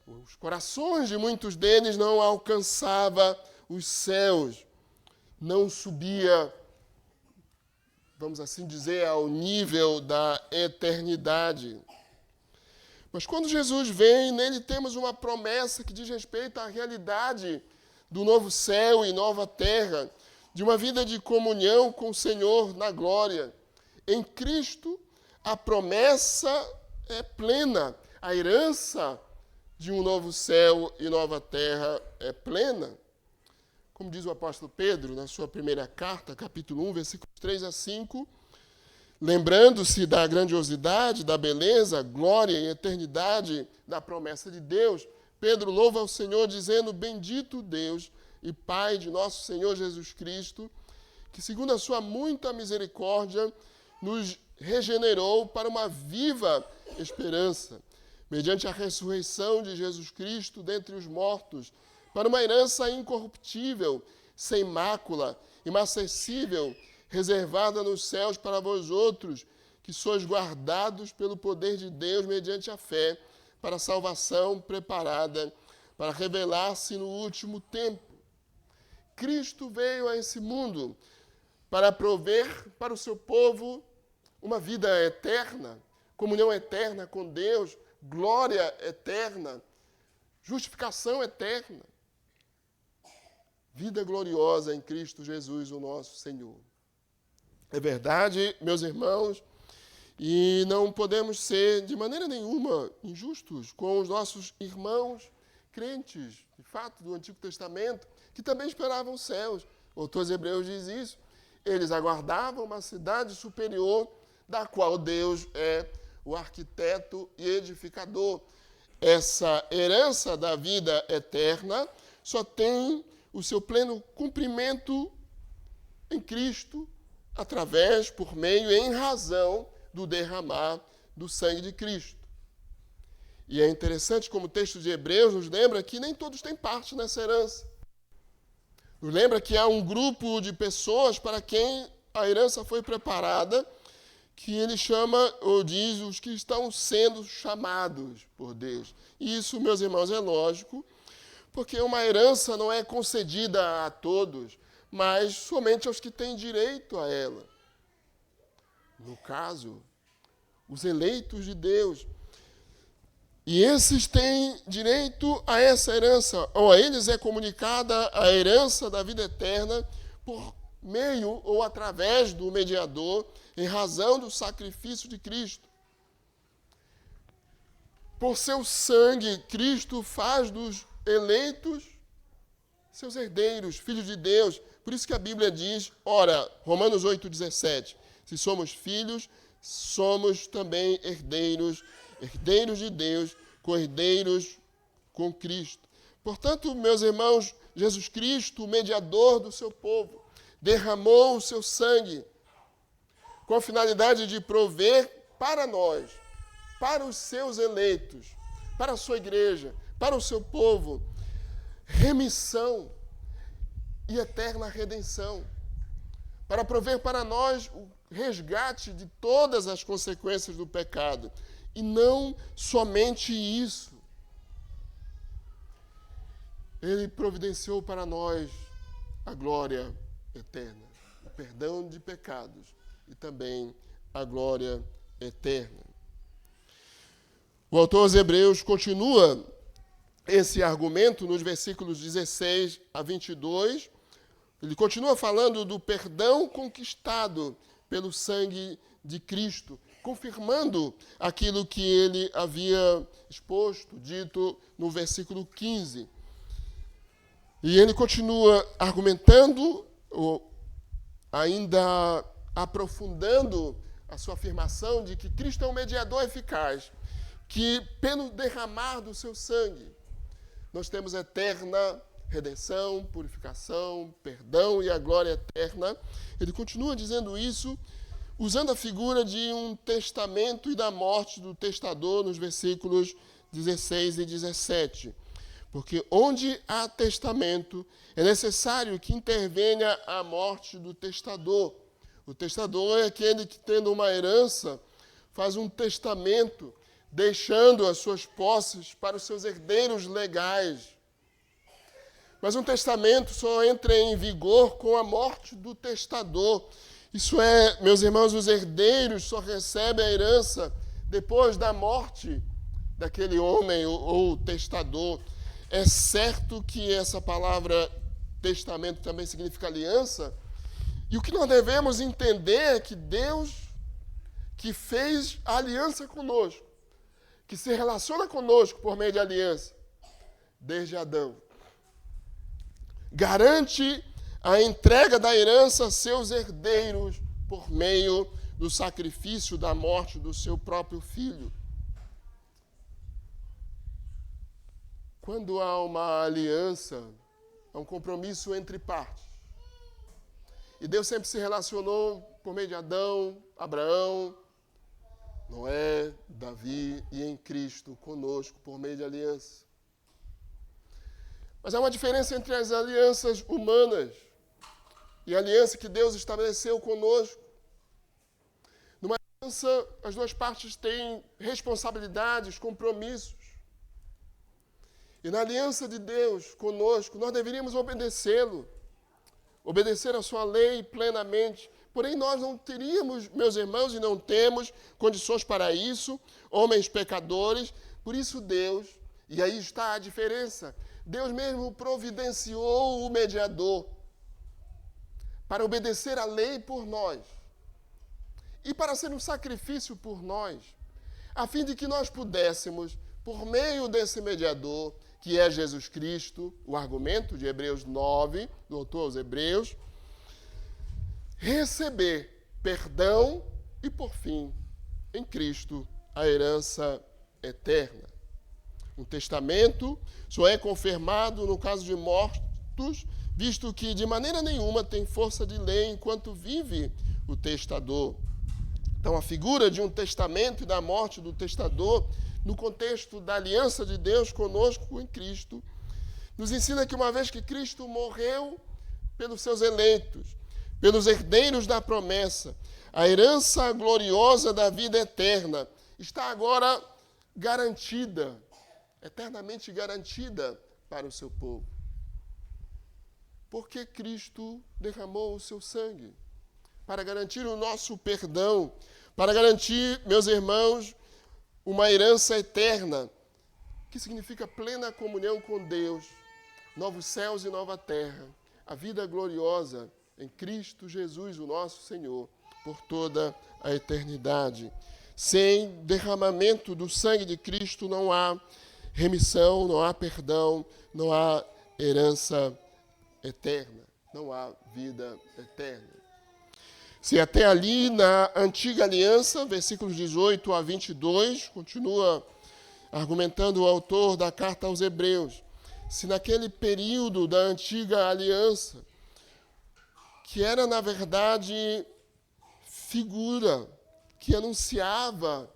Os corações de muitos deles não alcançavam os céus, não subia, vamos assim dizer, ao nível da eternidade. Mas quando Jesus vem, nele temos uma promessa que diz respeito à realidade do novo céu e nova terra, de uma vida de comunhão com o Senhor na glória. Em Cristo, a promessa é plena, a herança de um novo céu e nova terra é plena. Como diz o apóstolo Pedro na sua primeira carta, capítulo 1, versículos 3 a 5, lembrando-se da grandiosidade, da beleza, glória e eternidade da promessa de Deus, Pedro louva ao Senhor dizendo: bendito Deus e Pai de nosso Senhor Jesus Cristo, que segundo a sua muita misericórdia nos regenerou para uma viva esperança, mediante a ressurreição de Jesus Cristo dentre os mortos, para uma herança incorruptível, sem mácula, inacessível, reservada nos céus para vós outros, que sois guardados pelo poder de Deus mediante a fé, para a salvação preparada, para revelar-se no último tempo. Cristo veio a esse mundo para prover para o seu povo uma vida eterna, comunhão eterna com Deus, glória eterna, justificação eterna. Vida gloriosa em Cristo Jesus, o nosso Senhor. É verdade, meus irmãos, e não podemos ser de maneira nenhuma injustos com os nossos irmãos crentes, de fato, do Antigo Testamento, que também esperavam os céus. O autor aos Hebreus diz isso. Eles aguardavam uma cidade superior, da qual Deus é o arquiteto e edificador. Essa herança da vida eterna só tem o seu pleno cumprimento em Cristo, através, por meio e em razão do derramar do sangue de Cristo. E é interessante como o texto de Hebreus nos lembra que nem todos têm parte nessa herança. Nos lembra que há um grupo de pessoas para quem a herança foi preparada, que ele chama, ou diz, os que estão sendo chamados por Deus. E isso, meus irmãos, é lógico, porque uma herança não é concedida a todos, mas somente aos que têm direito a ela. No caso, os eleitos de Deus. E esses têm direito a essa herança, ou a eles é comunicada a herança da vida eterna por meio ou através do mediador, em razão do sacrifício de Cristo. Por seu sangue, Cristo faz dos eleitos seus herdeiros, filhos de Deus. Por isso que a Bíblia diz, ora, Romanos 8,17, se somos filhos, somos também herdeiros, herdeiros de Deus, co-herdeiros com Cristo. Portanto, meus irmãos, Jesus Cristo, o mediador do seu povo, derramou o seu sangue com a finalidade de prover para nós, para os seus eleitos, para a sua igreja, para o seu povo, remissão e eterna redenção, para prover para nós o resgate de todas as consequências do pecado. E não somente isso. Ele providenciou para nós a glória eterna, o perdão de pecados e também a glória eterna. O autor aos Hebreus continua esse argumento nos versículos 16 a 22. Ele continua falando do perdão conquistado pelo sangue de Cristo, confirmando aquilo que ele havia exposto, dito no versículo 15. E ele continua argumentando, ainda aprofundando a sua afirmação de que Cristo é um mediador eficaz, que pelo derramar do seu sangue, nós temos eterna redenção, purificação, perdão e a glória eterna. Ele continua dizendo isso, usando a figura de um testamento e da morte do testador, nos versículos 16 e 17. Porque onde há testamento, é necessário que intervenha a morte do testador. O testador é aquele que, tendo uma herança, faz um testamento, deixando as suas posses para os seus herdeiros legais. Mas um testamento só entra em vigor com a morte do testador. Isso é, meus irmãos, os herdeiros só recebem a herança depois da morte daquele homem ou testador. É certo que essa palavra testamento também significa aliança. E o que nós devemos entender é que Deus, que fez a aliança conosco, que se relaciona conosco por meio de aliança, desde Adão, garante a entrega da herança a seus herdeiros por meio do sacrifício da morte do seu próprio filho. Quando há uma aliança, é um compromisso entre partes. E Deus sempre se relacionou por meio de Adão, Abraão, Noé, Davi e em Cristo conosco por meio de aliança. Mas há uma diferença entre as alianças humanas e a aliança que Deus estabeleceu conosco. Numa aliança, as duas partes têm responsabilidades, compromissos. E na aliança de Deus conosco, nós deveríamos obedecê-lo, obedecer a sua lei plenamente. Porém, nós não teríamos, meus irmãos, e não temos condições para isso, homens pecadores. Por isso Deus, e aí está a diferença, Deus mesmo providenciou o mediador para obedecer a lei por nós e para ser um sacrifício por nós, a fim de que nós pudéssemos, por meio desse mediador, que é Jesus Cristo, o argumento de Hebreus 9, do autor aos Hebreus, receber perdão e, por fim, em Cristo, a herança eterna. Um testamento só é confirmado no caso de mortos, visto que de maneira nenhuma tem força de lei enquanto vive o testador. Então, a figura de um testamento e da morte do testador, no contexto da aliança de Deus conosco em Cristo, nos ensina que uma vez que Cristo morreu pelos seus eleitos, pelos herdeiros da promessa, a herança gloriosa da vida eterna está agora garantida, eternamente garantida para o seu povo. Porque Cristo derramou o seu sangue para garantir o nosso perdão, para garantir, meus irmãos, uma herança eterna, que significa plena comunhão com Deus, novos céus e nova terra, a vida gloriosa em Cristo Jesus, o nosso Senhor, por toda a eternidade. Sem derramamento do sangue de Cristo não há remissão, não há perdão, não há herança eterna, não há vida eterna. Se até ali na antiga aliança, versículos 18 a 22, continua argumentando o autor da carta aos Hebreus, se naquele período da antiga aliança, que era na verdade figura, que anunciava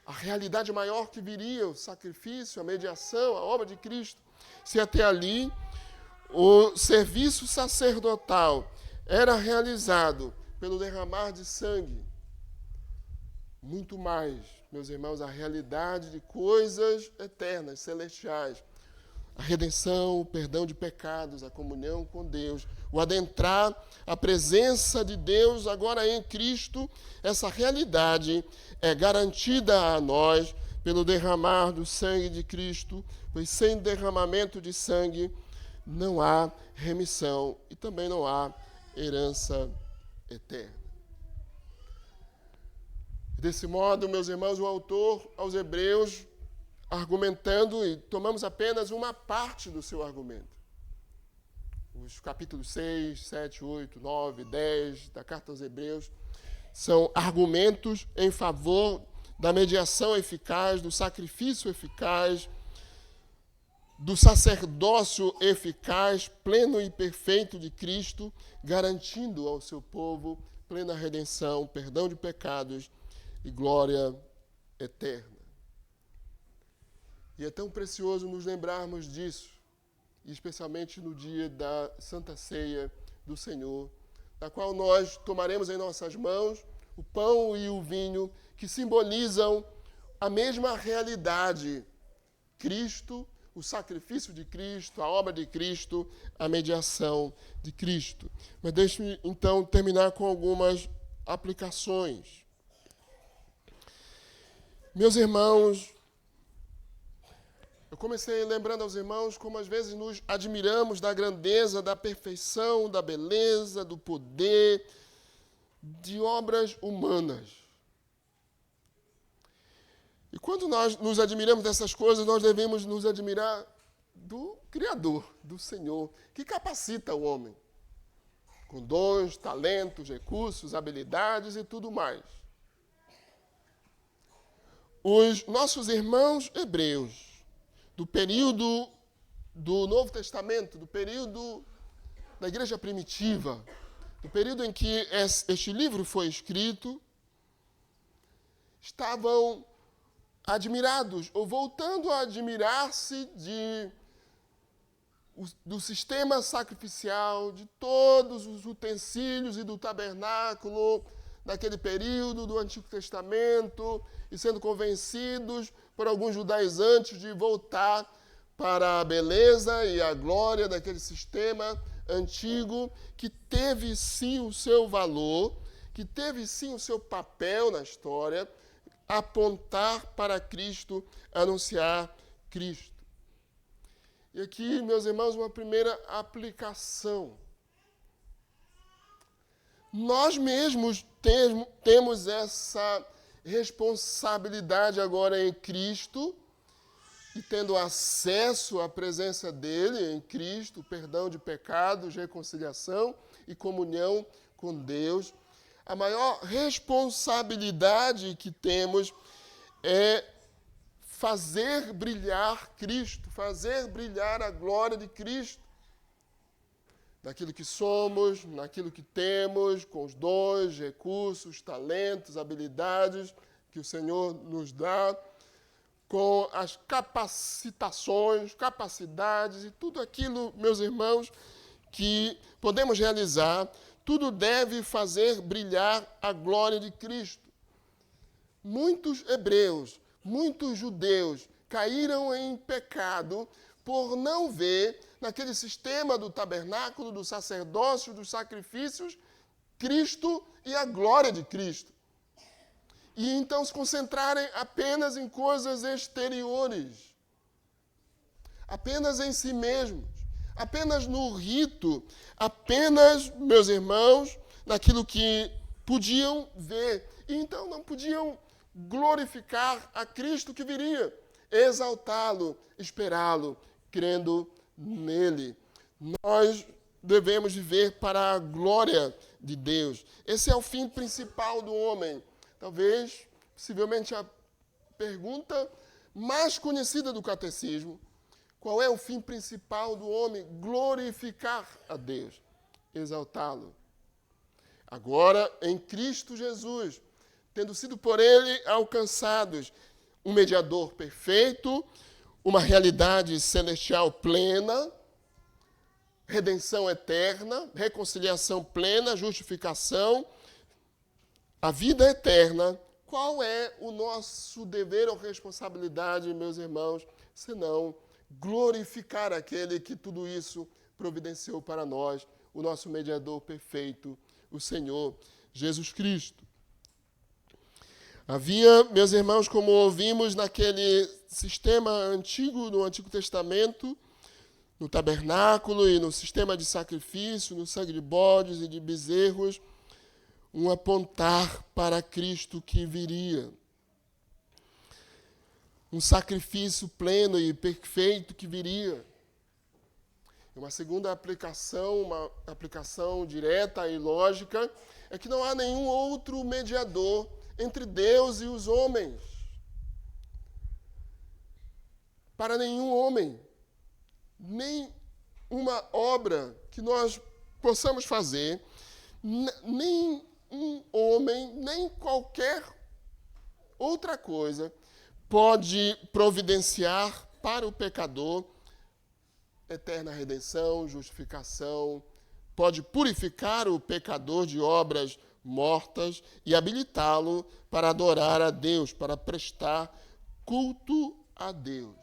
a realidade maior que viria, o sacrifício, a mediação, a obra de Cristo, se até ali o serviço sacerdotal era realizado pelo derramar de sangue, muito mais, meus irmãos, a realidade de coisas eternas, celestiais, a redenção, o perdão de pecados, a comunhão com Deus, o adentrar a presença de Deus agora em Cristo, essa realidade é garantida a nós pelo derramar do sangue de Cristo, pois sem derramamento de sangue não há remissão e também não há herança eterna. Desse modo, meus irmãos, o autor aos Hebreus, argumentando, e tomamos apenas uma parte do seu argumento. Os capítulos 6, 7, 8, 9, 10 da carta aos Hebreus são argumentos em favor da mediação eficaz, do sacrifício eficaz, do sacerdócio eficaz, pleno e perfeito de Cristo, garantindo ao seu povo plena redenção, perdão de pecados e glória eterna. E é tão precioso nos lembrarmos disso, especialmente no dia da Santa Ceia do Senhor, da qual nós tomaremos em nossas mãos o pão e o vinho, que simbolizam a mesma realidade: Cristo, o sacrifício de Cristo, a obra de Cristo, a mediação de Cristo. Mas deixe-me, então, terminar com algumas aplicações. Meus irmãos, eu comecei lembrando aos irmãos como às vezes nos admiramos da grandeza, da perfeição, da beleza, do poder de obras humanas. E quando nós nos admiramos dessas coisas, nós devemos nos admirar do Criador, do Senhor, que capacita o homem com dons, talentos, recursos, habilidades e tudo mais. Os nossos irmãos hebreus, do período do Novo Testamento, do período da igreja primitiva, do período em que este livro foi escrito, estavam admirados, ou voltando a admirar-se do sistema sacrificial, de todos os utensílios e do tabernáculo daquele período do Antigo Testamento, e sendo convencidos por alguns judaizantes de voltar para a beleza e a glória daquele sistema antigo, que teve sim o seu valor, que teve sim o seu papel na história, apontar para Cristo, anunciar Cristo. E aqui, meus irmãos, uma primeira aplicação. Nós mesmos temos essa responsabilidade agora em Cristo, e tendo acesso à presença dele em Cristo, perdão de pecados, reconciliação e comunhão com Deus. A maior responsabilidade que temos é fazer brilhar Cristo, fazer brilhar a glória de Cristo, naquilo que somos, naquilo que temos, com os dons, recursos, talentos, habilidades que o Senhor nos dá, com as capacitações, capacidades e tudo aquilo, meus irmãos, que podemos realizar, tudo deve fazer brilhar a glória de Cristo. Muitos hebreus, muitos judeus caíram em pecado por não ver naquele sistema do tabernáculo, do sacerdócio, dos sacrifícios, Cristo e a glória de Cristo. E então se concentrarem apenas em coisas exteriores, apenas em si mesmos, apenas no rito, apenas, meus irmãos, naquilo que podiam ver. E então não podiam glorificar a Cristo que viria, exaltá-lo, esperá-lo, crendo nele. Nós devemos viver para a glória de Deus. Esse é o fim principal do homem. Talvez, possivelmente, a pergunta mais conhecida do catecismo: qual é o fim principal do homem? Glorificar a Deus, exaltá-lo. Agora, em Cristo Jesus, tendo sido por ele alcançados um mediador perfeito, uma realidade celestial plena, redenção eterna, reconciliação plena, justificação, a vida eterna. Qual é o nosso dever ou responsabilidade, meus irmãos, senão glorificar aquele que tudo isso providenciou para nós, o nosso mediador perfeito, o Senhor Jesus Cristo. Havia, meus irmãos, como ouvimos naquele sistema antigo, no Antigo Testamento, no tabernáculo e no sistema de sacrifício, no sangue de bodes e de bezerros, um apontar para Cristo que viria. Um sacrifício pleno e perfeito que viria. Uma segunda aplicação, uma aplicação direta e lógica, é que não há nenhum outro mediador entre Deus e os homens. Para nenhum homem, nem uma obra que nós possamos fazer, nem um homem, nem qualquer outra coisa pode providenciar para o pecador eterna redenção, justificação, pode purificar o pecador de obras mortas e habilitá-lo para adorar a Deus, para prestar culto a Deus.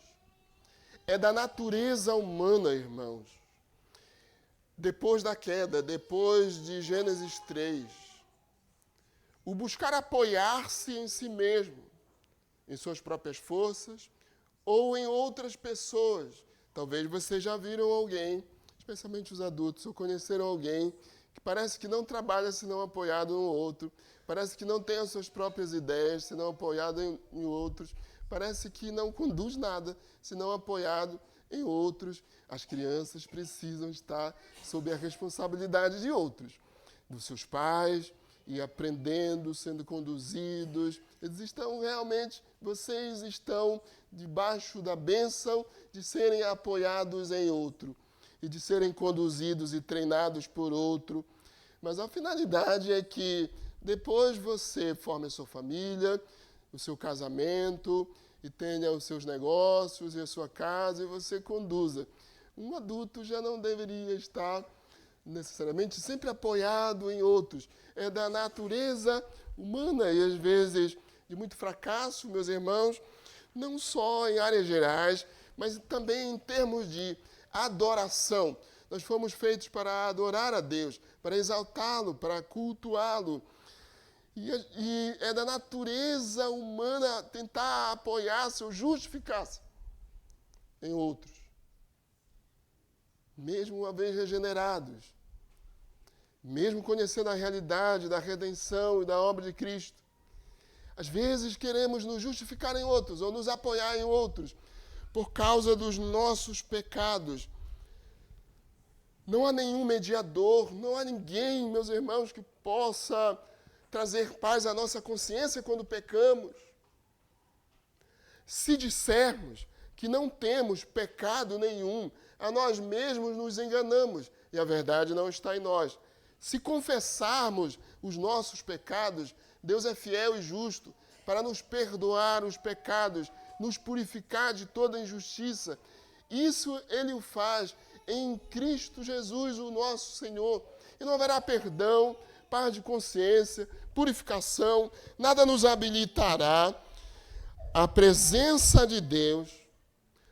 É da natureza humana, irmãos. Depois da queda, depois de Gênesis 3, o buscar apoiar-se em si mesmo, em suas próprias forças ou em outras pessoas. Talvez vocês já viram alguém, especialmente os adultos, ou conheceram alguém que parece que não trabalha senão apoiado no outro, parece que não tem as suas próprias ideias senão apoiado em outros, parece que não conduz nada senão apoiado em outros. As crianças precisam estar sob a responsabilidade de outros, dos seus pais, e aprendendo, sendo conduzidos. Vocês estão debaixo da bênção de serem apoiados em outro e de serem conduzidos e treinados por outro. Mas a finalidade é que depois você forme a sua família, o seu casamento, e tenha os seus negócios e a sua casa, e você conduza. Um adulto já não deveria estar necessariamente sempre apoiado em outros. É da natureza humana e, às vezes, de muito fracasso, meus irmãos, não só em áreas gerais, mas também em termos de adoração. Nós fomos feitos para adorar a Deus, para exaltá-lo, para cultuá-lo. E é da natureza humana tentar apoiar-se ou justificar-se em outros. Mesmo uma vez regenerados, mesmo conhecendo a realidade da redenção e da obra de Cristo, às vezes queremos nos justificar em outros ou nos apoiar em outros por causa dos nossos pecados. Não há nenhum mediador, não há ninguém, meus irmãos, que possa trazer paz à nossa consciência quando pecamos. Se dissermos que não temos pecado nenhum, a nós mesmos nos enganamos e a verdade não está em nós. Se confessarmos os nossos pecados, Deus é fiel e justo para nos perdoar os pecados, nos purificar de toda injustiça. Isso Ele o faz em Cristo Jesus, o nosso Senhor. E não haverá perdão, paz de consciência, purificação, nada nos habilitará à presença de Deus,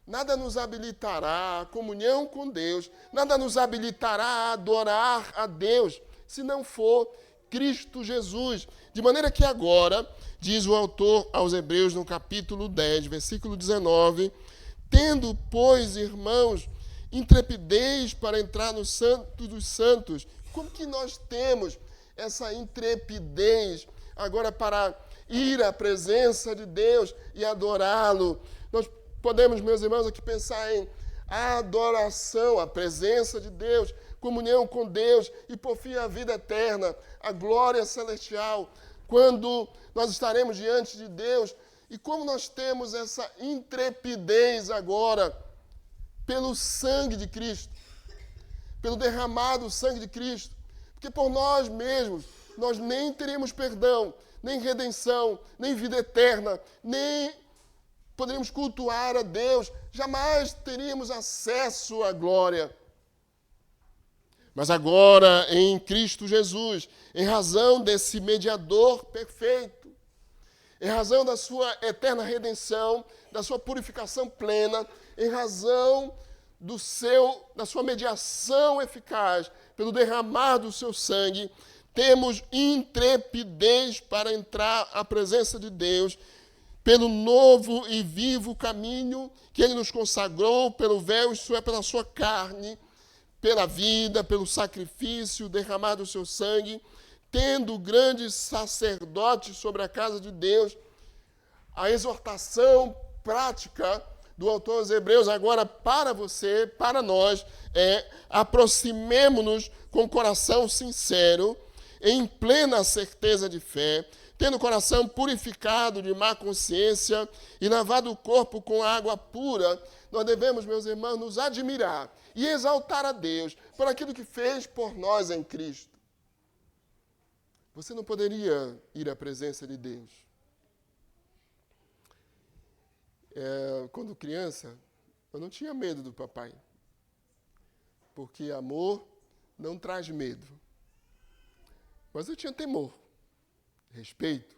nada nos habilitará à comunhão com Deus, nada nos habilitará a adorar a Deus, se não for Cristo Jesus. De maneira que agora, diz o autor aos Hebreus no capítulo 10, versículo 19, tendo, pois, irmãos, intrepidez para entrar no Santo dos Santos. Como que nós temos essa intrepidez agora para ir à presença de Deus e adorá-lo. Nós podemos, meus irmãos, aqui pensar em adoração, a presença de Deus, comunhão com Deus e, por fim, a vida eterna, a glória celestial, quando nós estaremos diante de Deus. E como nós temos essa intrepidez agora pelo sangue de Cristo, pelo derramado sangue de Cristo, porque por nós mesmos nós nem teríamos perdão, nem redenção, nem vida eterna, nem poderíamos cultuar a Deus, jamais teríamos acesso à glória. Mas agora, em Cristo Jesus, em razão desse mediador perfeito, em razão da sua eterna redenção, da sua purificação plena, em razão da sua mediação eficaz, pelo derramar do seu sangue, temos intrepidez para entrar à presença de Deus, pelo novo e vivo caminho que Ele nos consagrou, pelo véu, isto é, pela sua carne, pela vida, pelo sacrifício, derramado o seu sangue, tendo grande sacerdote sobre a casa de Deus. A exortação prática do autor aos Hebreus agora para você, para nós, é: aproximemo-nos com coração sincero, em plena certeza de fé, tendo o coração purificado de má consciência e lavado o corpo com água pura. Nós devemos, meus irmãos, nos admirar e exaltar a Deus por aquilo que fez por nós em Cristo. Você não poderia ir à presença de Deus. Quando criança, eu não tinha medo do papai, porque amor não traz medo. Mas eu tinha temor, respeito,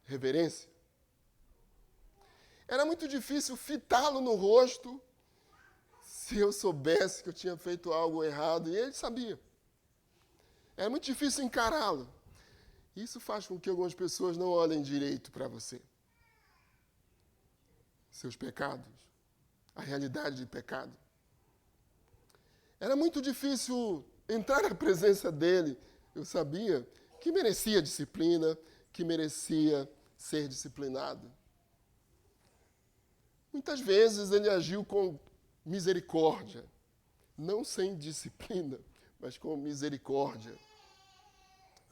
reverência. Era muito difícil fitá-lo no rosto se eu soubesse que eu tinha feito algo errado, e ele sabia. Era muito difícil encará-lo. Isso faz com que algumas pessoas não olhem direito para você. Seus pecados, a realidade de pecado. Era muito difícil entrar na presença dele. Eu sabia que merecia disciplina, que merecia ser disciplinado. Muitas vezes ele agiu com misericórdia, não sem disciplina, mas com misericórdia,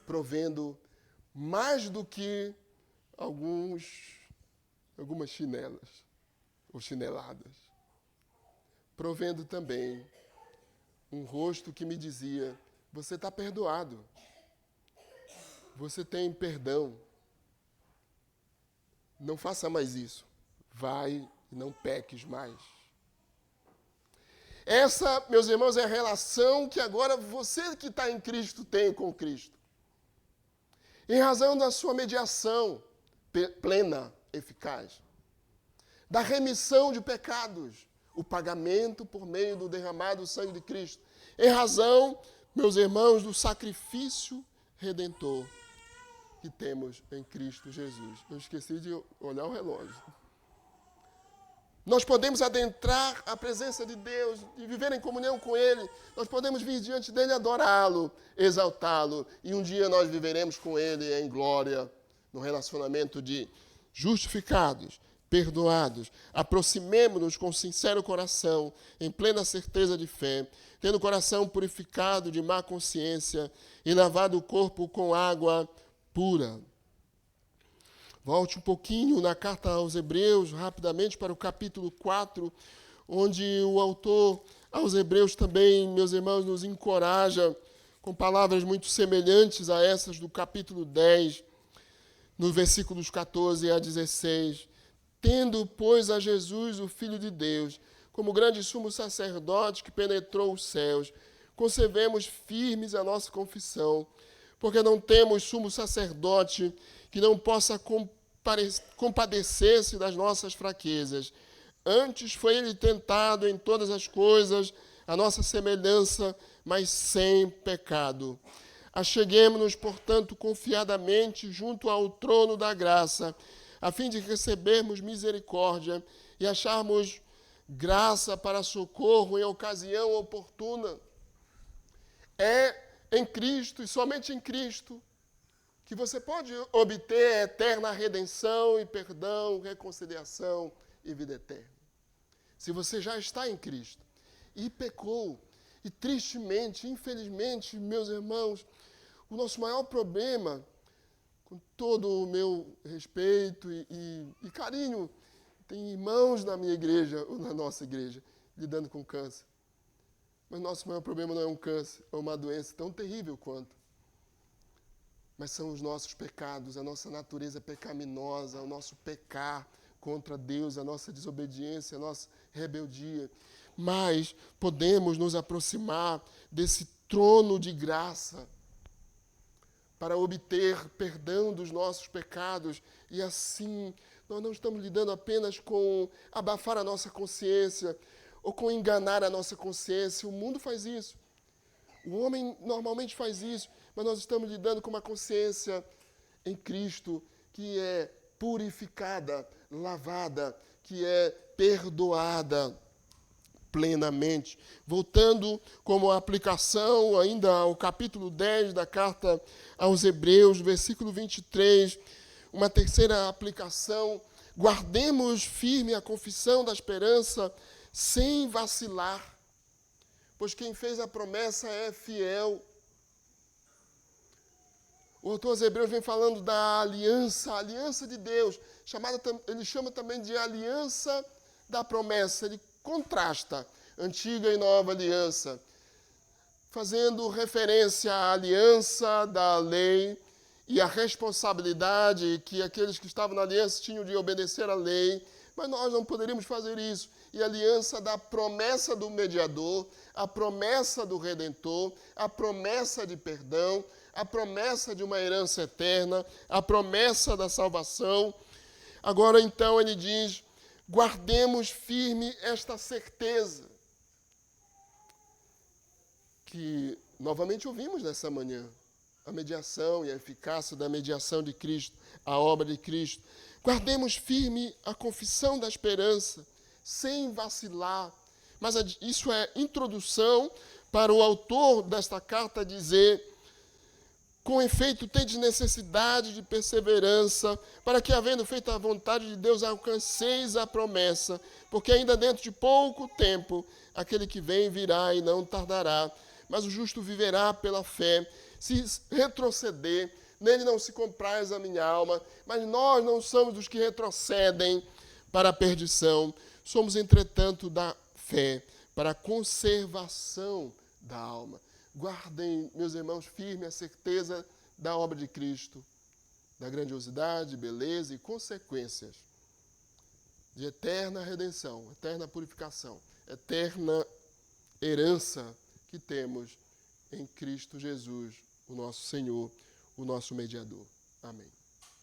provendo mais do que algumas chinelas ou chineladas, provendo também um rosto que me dizia: você está perdoado, você tem perdão, não faça mais isso, vai e não peques mais. Essa, meus irmãos, é a relação que agora você que está em Cristo tem com Cristo. Em razão da sua mediação plena, eficaz, da remissão de pecados, o pagamento por meio do derramado sangue de Cristo, em razão, meus irmãos, do sacrifício redentor que temos em Cristo Jesus. Eu esqueci de olhar o relógio. Nós podemos adentrar a presença de Deus e viver em comunhão com Ele. Nós podemos vir diante dEle adorá-lo, exaltá-lo. E um dia nós viveremos com Ele em glória, no relacionamento de justificados, perdoados. Aproximemo-nos com sincero coração, em plena certeza de fé, tendo o coração purificado de má consciência e lavado o corpo com água pura. Volte um pouquinho na carta aos Hebreus, rapidamente, para o capítulo 4, onde o autor aos Hebreus também, meus irmãos, nos encoraja com palavras muito semelhantes a essas do capítulo 10, nos versículos 14 a 16. Tendo, pois, a Jesus, o Filho de Deus, como grande sumo sacerdote que penetrou os céus, conservemos firmes a nossa confissão, porque não temos sumo sacerdote que não possa compadecer-se das nossas fraquezas. Antes foi ele tentado em todas as coisas, a nossa semelhança, mas sem pecado. Acheguemo-nos, portanto, confiadamente junto ao trono da graça, a fim de recebermos misericórdia e acharmos graça para socorro em ocasião oportuna. É em Cristo e somente em Cristo que você pode obter eterna redenção e perdão, reconciliação e vida eterna. Se você já está em Cristo e pecou, e tristemente, infelizmente, meus irmãos, o nosso maior problema, com todo o meu respeito e carinho, tem irmãos na minha igreja, ou na nossa igreja, lidando com câncer. Mas nosso maior problema não é um câncer, é uma doença tão terrível quanto. Mas são os nossos pecados, a nossa natureza pecaminosa, o nosso pecar contra Deus, a nossa desobediência, a nossa rebeldia. Mas podemos nos aproximar desse trono de graça para obter perdão dos nossos pecados. E assim, nós não estamos lidando apenas com abafar a nossa consciência ou com enganar a nossa consciência. O mundo faz isso. O homem normalmente faz isso, mas nós estamos lidando com uma consciência em Cristo que é purificada, lavada, que é perdoada plenamente. Voltando como aplicação ainda ao capítulo 10 da carta aos Hebreus, versículo 23, uma terceira aplicação: guardemos firme a confissão da esperança sem vacilar, pois quem fez a promessa é fiel. O autor aos Hebreus vem falando da aliança, a aliança de Deus, ele chama também de aliança da promessa. Ele contrasta antiga e nova aliança, fazendo referência à aliança da lei e à responsabilidade que aqueles que estavam na aliança tinham de obedecer à lei, mas nós não poderíamos fazer isso. E a aliança da promessa do mediador, a promessa do Redentor, a promessa de perdão, a promessa de uma herança eterna, a promessa da salvação. Agora, então, ele diz: guardemos firme esta certeza, que novamente ouvimos nessa manhã, a mediação e a eficácia da mediação de Cristo, a obra de Cristo. Guardemos firme a confissão da esperança, sem vacilar. Mas isso é introdução para o autor desta carta dizer: com efeito, tendes necessidade de perseverança, para que, havendo feito a vontade de Deus, alcanceis a promessa, porque ainda dentro de pouco tempo, aquele que vem virá e não tardará, mas o justo viverá pela fé. Se retroceder, nele não se compraz a minha alma, mas nós não somos dos que retrocedem para a perdição, somos, entretanto, da fé, para a conservação da alma. Guardem, meus irmãos, firme a certeza da obra de Cristo, da grandiosidade, beleza e consequências de eterna redenção, eterna purificação, eterna herança que temos em Cristo Jesus, o nosso Senhor, o nosso mediador. Amém.